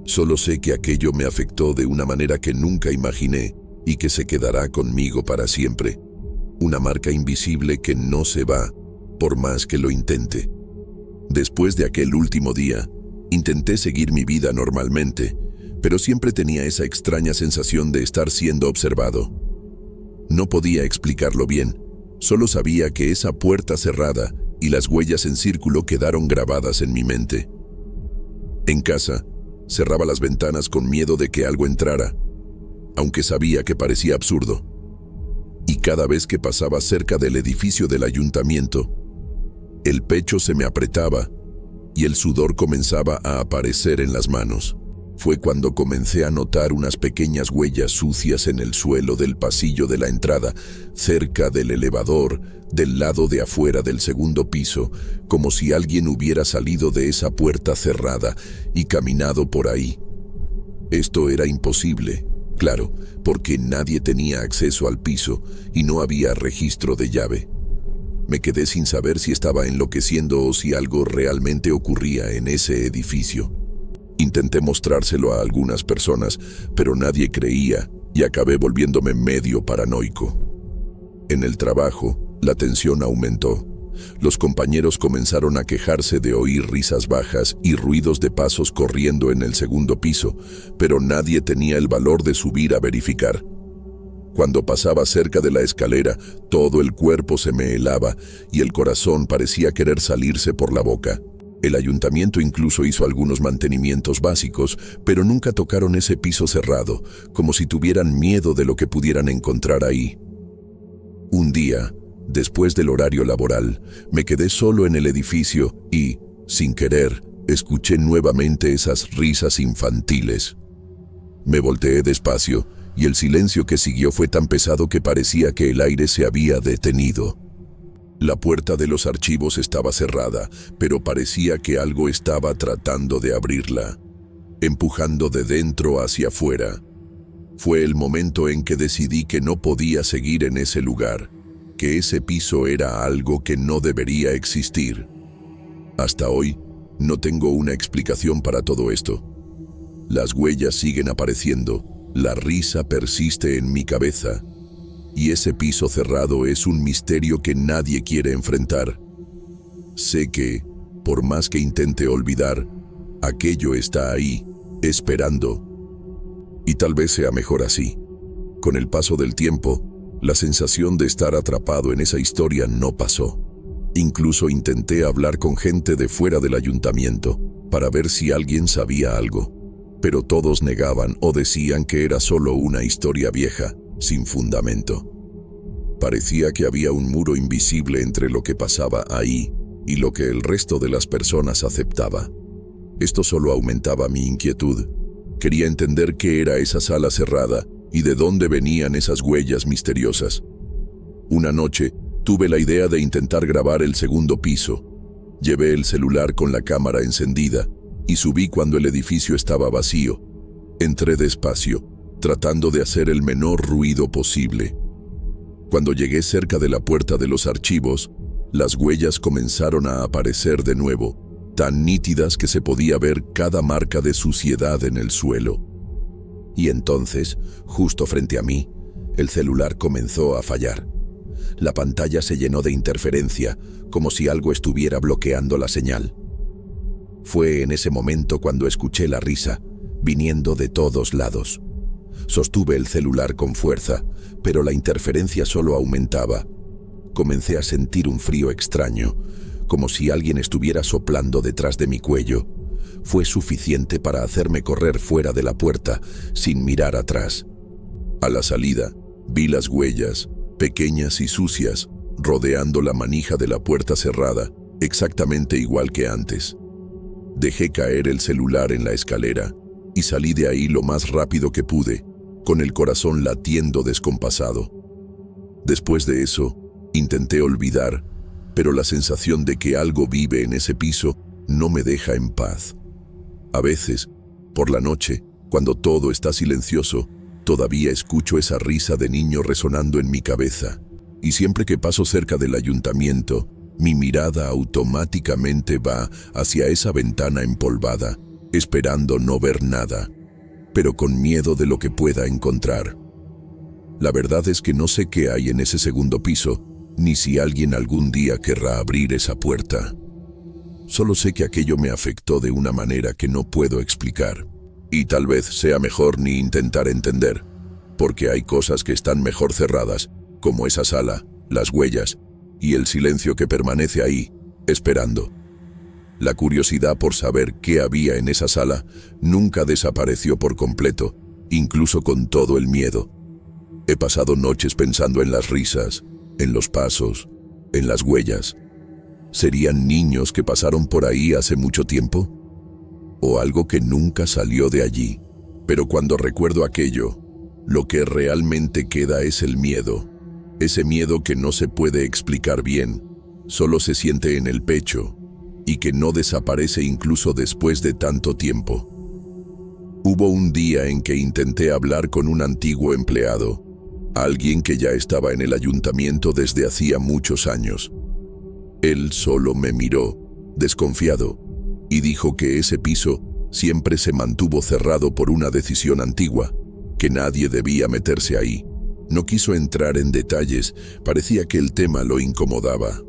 Solo sé que aquello me afectó de una manera que nunca imaginé y que se quedará conmigo para siempre. Una marca invisible que no se va, por más que lo intente. Después de aquel último día, intenté seguir mi vida normalmente, pero siempre tenía esa extraña sensación de estar siendo observado. No podía explicarlo bien, solo sabía que esa puerta cerrada y las huellas en círculo quedaron grabadas en mi mente. En casa, cerraba las ventanas con miedo de que algo entrara, aunque sabía que parecía absurdo. Y cada vez que pasaba cerca del edificio del ayuntamiento, el pecho se me apretaba y el sudor comenzaba a aparecer en las manos. Fue cuando comencé a notar unas pequeñas huellas sucias en el suelo del pasillo de la entrada, cerca del elevador, del lado de afuera del segundo piso, como si alguien hubiera salido de esa puerta cerrada y caminado por ahí. Esto era imposible, claro, porque nadie tenía acceso al piso y no había registro de llave. Me quedé sin saber si estaba enloqueciendo o si algo realmente ocurría en ese edificio. Intenté mostrárselo a algunas personas, pero nadie creía y acabé volviéndome medio paranoico. En el trabajo, La tensión aumentó. Los compañeros comenzaron a quejarse de oír risas bajas y ruidos de pasos corriendo en el segundo piso, pero nadie tenía el valor de subir a verificar. Cuando pasaba cerca de la escalera, todo el cuerpo se me helaba y el corazón parecía querer salirse por la boca. El ayuntamiento incluso hizo algunos mantenimientos básicos, pero nunca tocaron ese piso cerrado, como si tuvieran miedo de lo que pudieran encontrar ahí. Un día, después del horario laboral, me quedé solo en el edificio y, sin querer, escuché nuevamente esas risas infantiles. Me volteé despacio y el silencio que siguió fue tan pesado que parecía que el aire se había detenido. La puerta de los archivos estaba cerrada, pero parecía que algo estaba tratando de abrirla, empujando de dentro hacia afuera. Fue el momento en que decidí que no podía seguir en ese lugar, que ese piso era algo que no debería existir. Hasta hoy, no tengo una explicación para todo esto. Las huellas siguen apareciendo, la risa persiste en mi cabeza, y ese piso cerrado es un misterio que nadie quiere enfrentar. Sé que, por más que intente olvidar, aquello está ahí, esperando. Y tal vez sea mejor así. Con el paso del tiempo, la sensación de estar atrapado en esa historia no pasó. Incluso intenté hablar con gente de fuera del ayuntamiento para ver si alguien sabía algo, pero todos negaban o decían que era solo una historia vieja, sin fundamento. Parecía que había un muro invisible entre lo que pasaba ahí y lo que el resto de las personas aceptaba. Esto solo aumentaba mi inquietud. Quería entender qué era esa sala cerrada y de dónde venían esas huellas misteriosas. Una noche, tuve la idea de intentar grabar el segundo piso. Llevé el celular con la cámara encendida y subí cuando el edificio estaba vacío. Entré despacio, tratando de hacer el menor ruido posible. Cuando llegué cerca de la puerta de los archivos, las huellas comenzaron a aparecer de nuevo, tan nítidas que se podía ver cada marca de suciedad en el suelo. Y entonces, justo frente a mí, el celular comenzó a fallar. La pantalla se llenó de interferencia, como si algo estuviera bloqueando la señal. Fue en ese momento cuando escuché la risa, viniendo de todos lados. Sostuve el celular con fuerza, pero la interferencia solo aumentaba. Comencé a sentir un frío extraño, como si alguien estuviera soplando detrás de mi cuello. Fue suficiente para hacerme correr fuera de la puerta, sin mirar atrás. A la salida, vi las huellas, pequeñas y sucias, rodeando la manija de la puerta cerrada, exactamente igual que antes. Dejé caer el celular en la escalera y salí de ahí lo más rápido que pude, con el corazón latiendo descompasado. Después de eso, intenté olvidar, pero la sensación de que algo vive en ese piso no me deja en paz. A veces, por la noche, cuando todo está silencioso, todavía escucho esa risa de niño resonando en mi cabeza, y siempre que paso cerca del ayuntamiento, mi mirada automáticamente va hacia esa ventana empolvada, esperando no ver nada, pero con miedo de lo que pueda encontrar. La verdad es que no sé qué hay en ese segundo piso, ni si alguien algún día querrá abrir esa puerta. Solo sé que aquello me afectó de una manera que no puedo explicar. Y tal vez sea mejor ni intentar entender, porque hay cosas que están mejor cerradas, como esa sala, las huellas y el silencio que permanece ahí, esperando. La curiosidad por saber qué había en esa sala nunca desapareció por completo, incluso con todo el miedo. He pasado noches pensando en las risas, en los pasos, en las huellas. ¿Serían niños que pasaron por ahí hace mucho tiempo? ¿O algo que nunca salió de allí? Pero cuando recuerdo aquello, lo que realmente queda es el miedo. Ese miedo que no se puede explicar bien, solo se siente en el pecho, y que no desaparece incluso después de tanto tiempo. Hubo un día en que intenté hablar con un antiguo empleado, alguien que ya estaba en el ayuntamiento desde hacía muchos años. Él solo me miró, desconfiado, y dijo que ese piso siempre se mantuvo cerrado por una decisión antigua, que nadie debía meterse ahí. No quiso entrar en detalles, parecía que el tema lo incomodaba.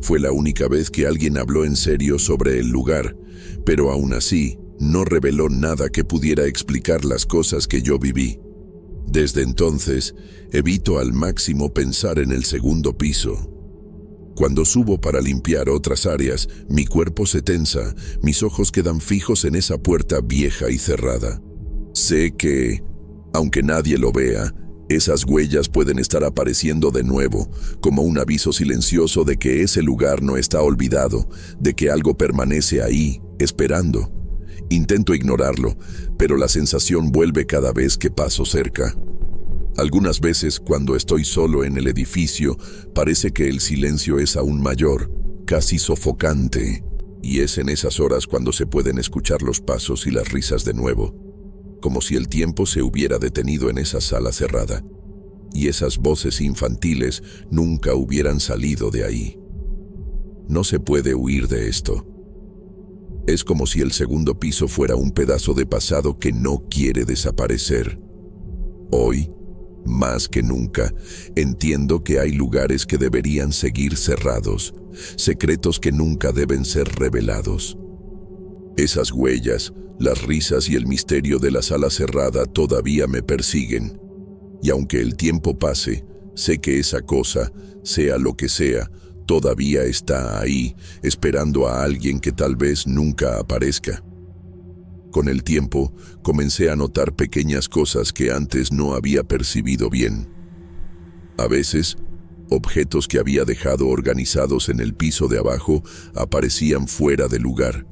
Fue la única vez que alguien habló en serio sobre el lugar, pero aún así no reveló nada que pudiera explicar las cosas que yo viví. Desde entonces, evito al máximo pensar en el segundo piso. Cuando subo para limpiar otras áreas, mi cuerpo se tensa, mis ojos quedan fijos en esa puerta vieja y cerrada. Sé que, aunque nadie lo vea, esas huellas pueden estar apareciendo de nuevo, como un aviso silencioso de que ese lugar no está olvidado, de que algo permanece ahí, esperando. Intento ignorarlo, pero la sensación vuelve cada vez que paso cerca. Algunas veces, cuando estoy solo en el edificio, parece que el silencio es aún mayor, casi sofocante, y es en esas horas cuando se pueden escuchar los pasos y las risas de nuevo, como si el tiempo se hubiera detenido en esa sala cerrada, y esas voces infantiles nunca hubieran salido de ahí. No se puede huir de esto. Es como si el segundo piso fuera un pedazo de pasado que no quiere desaparecer. Hoy, más que nunca, entiendo que hay lugares que deberían seguir cerrados, secretos que nunca deben ser revelados. Esas huellas, las risas y el misterio de la sala cerrada todavía me persiguen. Y aunque el tiempo pase, sé que esa cosa, sea lo que sea, todavía está ahí, esperando a alguien que tal vez nunca aparezca. Con el tiempo, comencé a notar pequeñas cosas que antes no había percibido bien. A veces, objetos que había dejado organizados en el piso de abajo aparecían fuera de lugar,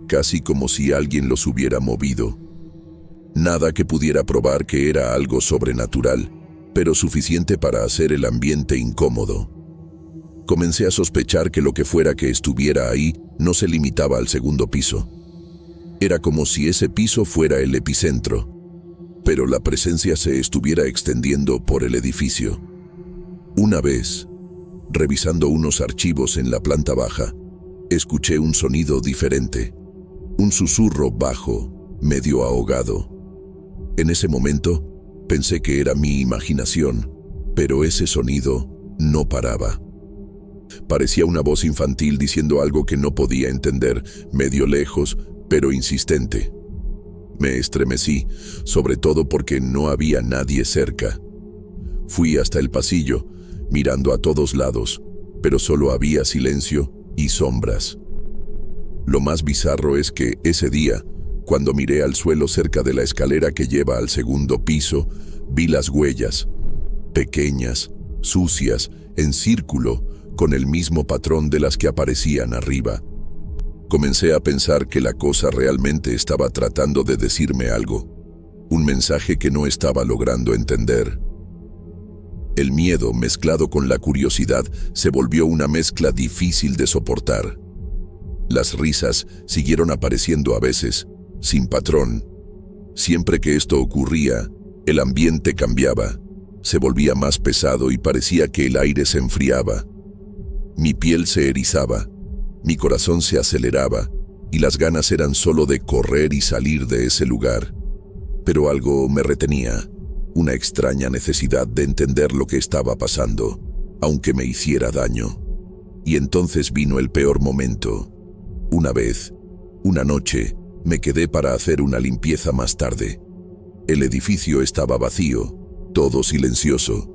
casi como si alguien los hubiera movido. Nada que pudiera probar que era algo sobrenatural, pero suficiente para hacer el ambiente incómodo. Comencé a sospechar que lo que fuera que estuviera ahí no se limitaba al segundo piso. Era como si ese piso fuera el epicentro, pero la presencia se estuviera extendiendo por el edificio. Una vez, revisando unos archivos en la planta baja, escuché un sonido diferente, un susurro bajo, medio ahogado. En ese momento, pensé que era mi imaginación, pero ese sonido no paraba. Parecía una voz infantil diciendo algo que no podía entender, medio lejos, pero insistente. Me estremecí, sobre todo porque no había nadie cerca. Fui hasta el pasillo, mirando a todos lados, pero solo había silencio y sombras. Lo más bizarro es que ese día, cuando miré al suelo cerca de la escalera que lleva al segundo piso, vi las huellas, pequeñas, sucias, en círculo, con el mismo patrón de las que aparecían arriba. Comencé a pensar que la cosa realmente estaba tratando de decirme algo, un mensaje que no estaba logrando entender. El miedo, mezclado con la curiosidad, se volvió una mezcla difícil de soportar. Las risas siguieron apareciendo a veces, sin patrón. Siempre que esto ocurría, el ambiente cambiaba, se volvía más pesado y parecía que el aire se enfriaba. Mi piel se erizaba, mi corazón se aceleraba y las ganas eran solo de correr y salir de ese lugar. Pero algo me retenía, una extraña necesidad de entender lo que estaba pasando, aunque me hiciera daño. Y entonces vino el peor momento. Una vez, una noche, me quedé para hacer una limpieza más tarde. El edificio estaba vacío, todo silencioso,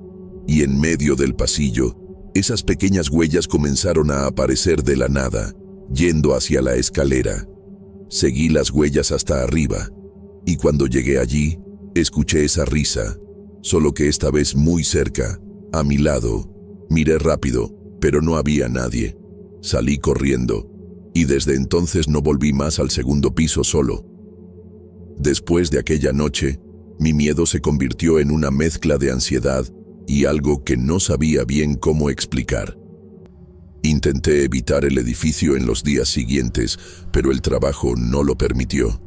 y en medio del pasillo, esas pequeñas huellas comenzaron a aparecer de la nada, yendo hacia la escalera. Seguí las huellas hasta arriba, y cuando llegué allí, escuché esa risa, solo que esta vez muy cerca, a mi lado. Miré rápido, pero no había nadie. Salí corriendo, y desde entonces no volví más al segundo piso solo. Después de aquella noche, mi miedo se convirtió en una mezcla de ansiedad y algo que no sabía bien cómo explicar. Intenté evitar el edificio en los días siguientes, pero el trabajo no lo permitió.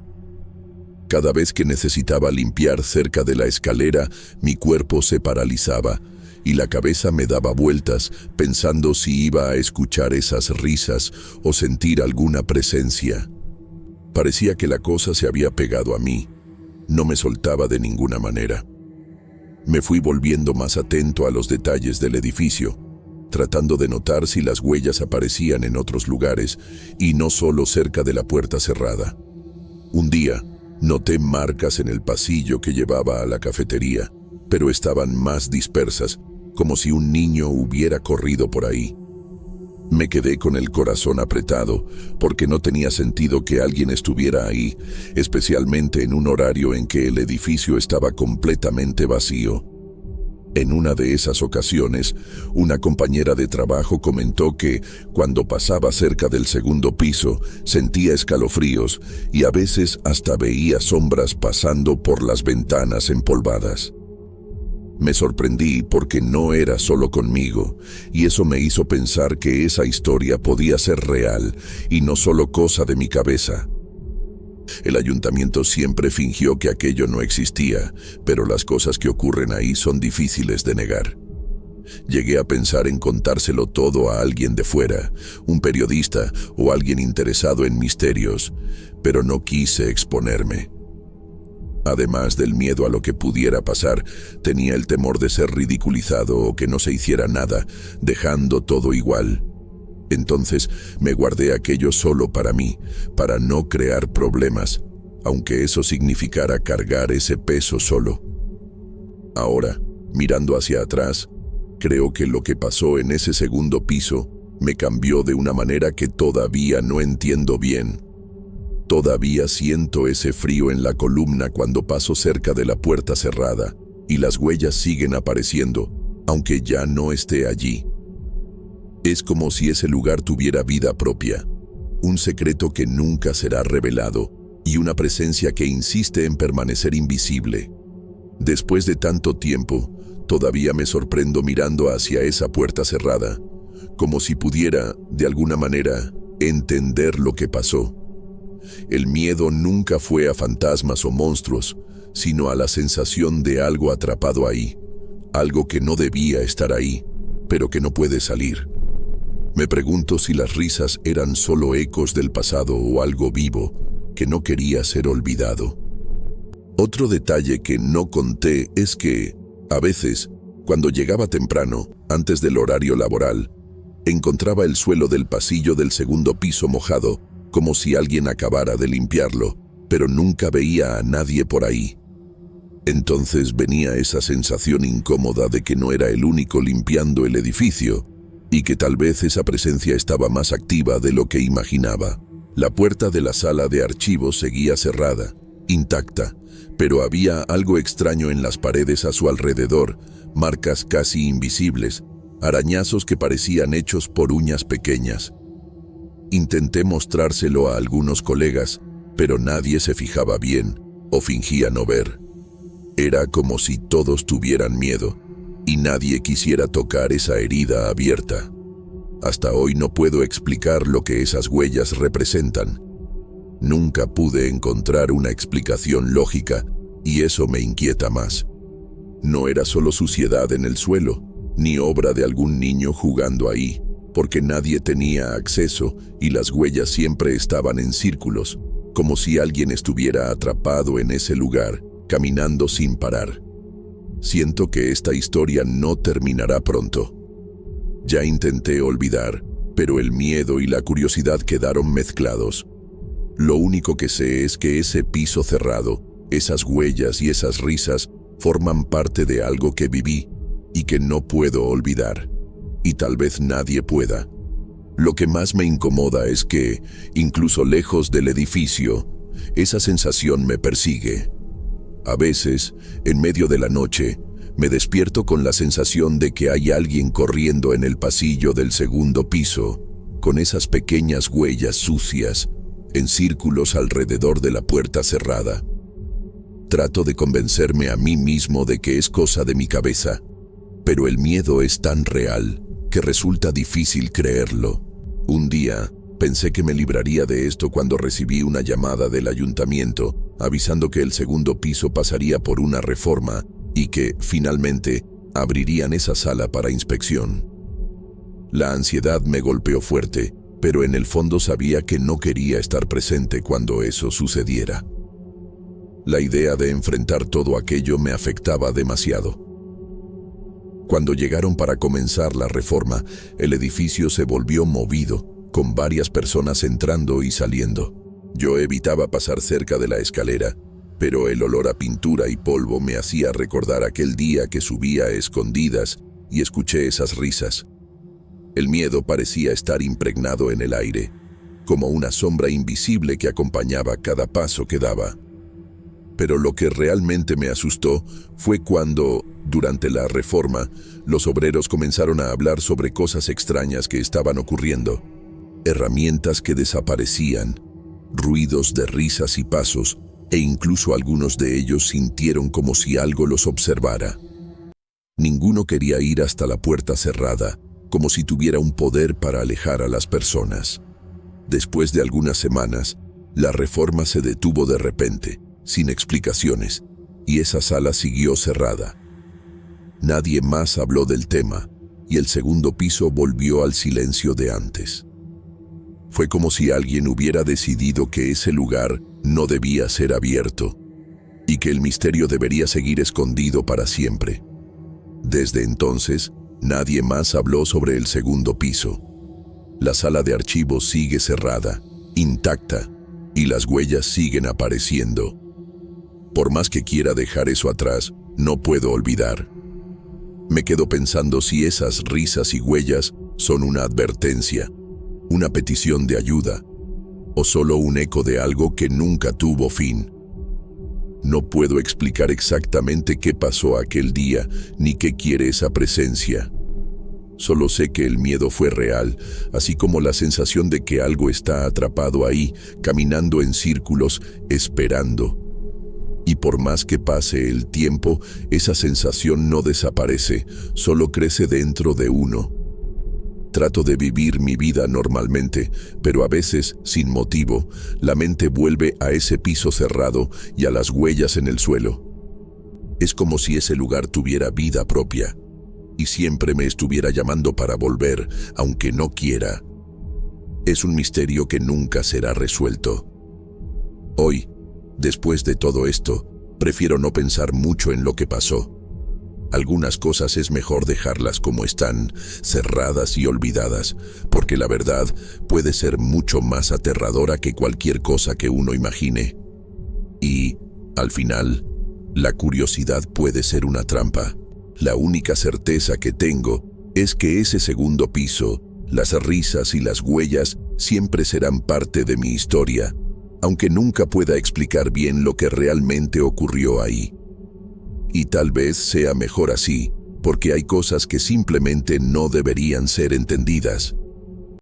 Cada vez que necesitaba limpiar cerca de la escalera, mi cuerpo se paralizaba y la cabeza me daba vueltas pensando si iba a escuchar esas risas o sentir alguna presencia. Parecía que la cosa se había pegado a mí. No me soltaba de ninguna manera. Me fui volviendo más atento a los detalles del edificio, tratando de notar si las huellas aparecían en otros lugares y no solo cerca de la puerta cerrada. Un día, noté marcas en el pasillo que llevaba a la cafetería, pero estaban más dispersas, como si un niño hubiera corrido por ahí. Me quedé con el corazón apretado, porque no tenía sentido que alguien estuviera ahí, especialmente en un horario en que el edificio estaba completamente vacío. En una de esas ocasiones, una compañera de trabajo comentó que, cuando pasaba cerca del segundo piso, sentía escalofríos y a veces hasta veía sombras pasando por las ventanas empolvadas. Me sorprendí porque no era solo conmigo, y eso me hizo pensar que esa historia podía ser real y no solo cosa de mi cabeza. El ayuntamiento siempre fingió que aquello no existía, pero las cosas que ocurren ahí son difíciles de negar. Llegué a pensar en contárselo todo a alguien de fuera, un periodista o alguien interesado en misterios, pero no quise exponerme. Además del miedo a lo que pudiera pasar, tenía el temor de ser ridiculizado o que no se hiciera nada, dejando todo igual. Entonces me guardé aquello solo para mí, para no crear problemas, aunque eso significara cargar ese peso solo. Ahora, mirando hacia atrás, creo que lo que pasó en ese segundo piso me cambió de una manera que todavía no entiendo bien. Todavía siento ese frío en la columna cuando paso cerca de la puerta cerrada, y las huellas siguen apareciendo, aunque ya no esté allí. Es como si ese lugar tuviera vida propia, un secreto que nunca será revelado y una presencia que insiste en permanecer invisible. Después de tanto tiempo, todavía me sorprendo mirando hacia esa puerta cerrada, como si pudiera, de alguna manera, entender lo que pasó. El miedo nunca fue a fantasmas o monstruos, sino a la sensación de algo atrapado ahí, algo que no debía estar ahí, pero que no puede salir. Me pregunto si las risas eran solo ecos del pasado o algo vivo que no quería ser olvidado. Otro detalle que no conté es que, a veces, cuando llegaba temprano, antes del horario laboral, encontraba el suelo del pasillo del segundo piso mojado, como si alguien acabara de limpiarlo, pero nunca veía a nadie por ahí. Entonces venía esa sensación incómoda de que no era el único limpiando el edificio, y que tal vez esa presencia estaba más activa de lo que imaginaba. La puerta de la sala de archivos seguía cerrada, intacta, pero había algo extraño en las paredes a su alrededor, marcas casi invisibles, arañazos que parecían hechos por uñas pequeñas. Intenté mostrárselo a algunos colegas, pero nadie se fijaba bien o fingía no ver. Era como si todos tuvieran miedo y nadie quisiera tocar esa herida abierta. Hasta hoy no puedo explicar lo que esas huellas representan. Nunca pude encontrar una explicación lógica y eso me inquieta más. No era solo suciedad en el suelo, ni obra de algún niño jugando ahí, porque nadie tenía acceso y las huellas siempre estaban en círculos, como si alguien estuviera atrapado en ese lugar, caminando sin parar. Siento que esta historia no terminará pronto. Ya intenté olvidar, pero el miedo y la curiosidad quedaron mezclados. Lo único que sé es que ese piso cerrado, esas huellas y esas risas forman parte de algo que viví y que no puedo olvidar. Y tal vez nadie pueda. Lo que más me incomoda es que, incluso lejos del edificio, esa sensación me persigue. A veces, en medio de la noche, me despierto con la sensación de que hay alguien corriendo en el pasillo del segundo piso, con esas pequeñas huellas sucias, en círculos alrededor de la puerta cerrada. Trato de convencerme a mí mismo de que es cosa de mi cabeza, pero el miedo es tan real que resulta difícil creerlo. Un día, pensé que me libraría de esto cuando recibí una llamada del ayuntamiento avisando que el segundo piso pasaría por una reforma y que, finalmente, abrirían esa sala para inspección. La ansiedad me golpeó fuerte, pero en el fondo sabía que no quería estar presente cuando eso sucediera. La idea de enfrentar todo aquello me afectaba demasiado. Cuando llegaron para comenzar la reforma, el edificio se volvió movido, con varias personas entrando y saliendo. Yo evitaba pasar cerca de la escalera, pero el olor a pintura y polvo me hacía recordar aquel día que subía a escondidas y escuché esas risas. El miedo parecía estar impregnado en el aire, como una sombra invisible que acompañaba cada paso que daba. Pero lo que realmente me asustó fue cuando, durante la reforma, los obreros comenzaron a hablar sobre cosas extrañas que estaban ocurriendo. Herramientas que desaparecían, ruidos de risas y pasos, e incluso algunos de ellos sintieron como si algo los observara. Ninguno quería ir hasta la puerta cerrada, como si tuviera un poder para alejar a las personas. Después de algunas semanas, la reforma se detuvo de repente, sin explicaciones, y esa sala siguió cerrada. Nadie más habló del tema, y el segundo piso volvió al silencio de antes. Fue como si alguien hubiera decidido que ese lugar no debía ser abierto, y que el misterio debería seguir escondido para siempre. Desde entonces, nadie más habló sobre el segundo piso. La sala de archivos sigue cerrada, intacta, y las huellas siguen apareciendo. Por más que quiera dejar eso atrás, no puedo olvidar. Me quedo pensando si esas risas y huellas son una advertencia, una petición de ayuda, o solo un eco de algo que nunca tuvo fin. No puedo explicar exactamente qué pasó aquel día, ni qué quiere esa presencia. Solo sé que el miedo fue real, así como la sensación de que algo está atrapado ahí, caminando en círculos, esperando. Y por más que pase el tiempo, esa sensación no desaparece, solo crece dentro de uno. Trato de vivir mi vida normalmente, pero a veces, sin motivo, la mente vuelve a ese piso cerrado y a las huellas en el suelo. Es como si ese lugar tuviera vida propia, y siempre me estuviera llamando para volver, aunque no quiera. Es un misterio que nunca será resuelto. Hoy, después de todo esto, prefiero no pensar mucho en lo que pasó. Algunas cosas es mejor dejarlas como están, cerradas y olvidadas, porque la verdad puede ser mucho más aterradora que cualquier cosa que uno imagine. Y, al final, la curiosidad puede ser una trampa. La única certeza que tengo es que ese segundo piso, las risas y las huellas siempre serán parte de mi historia, aunque nunca pueda explicar bien lo que realmente ocurrió ahí. Y tal vez sea mejor así, porque hay cosas que simplemente no deberían ser entendidas.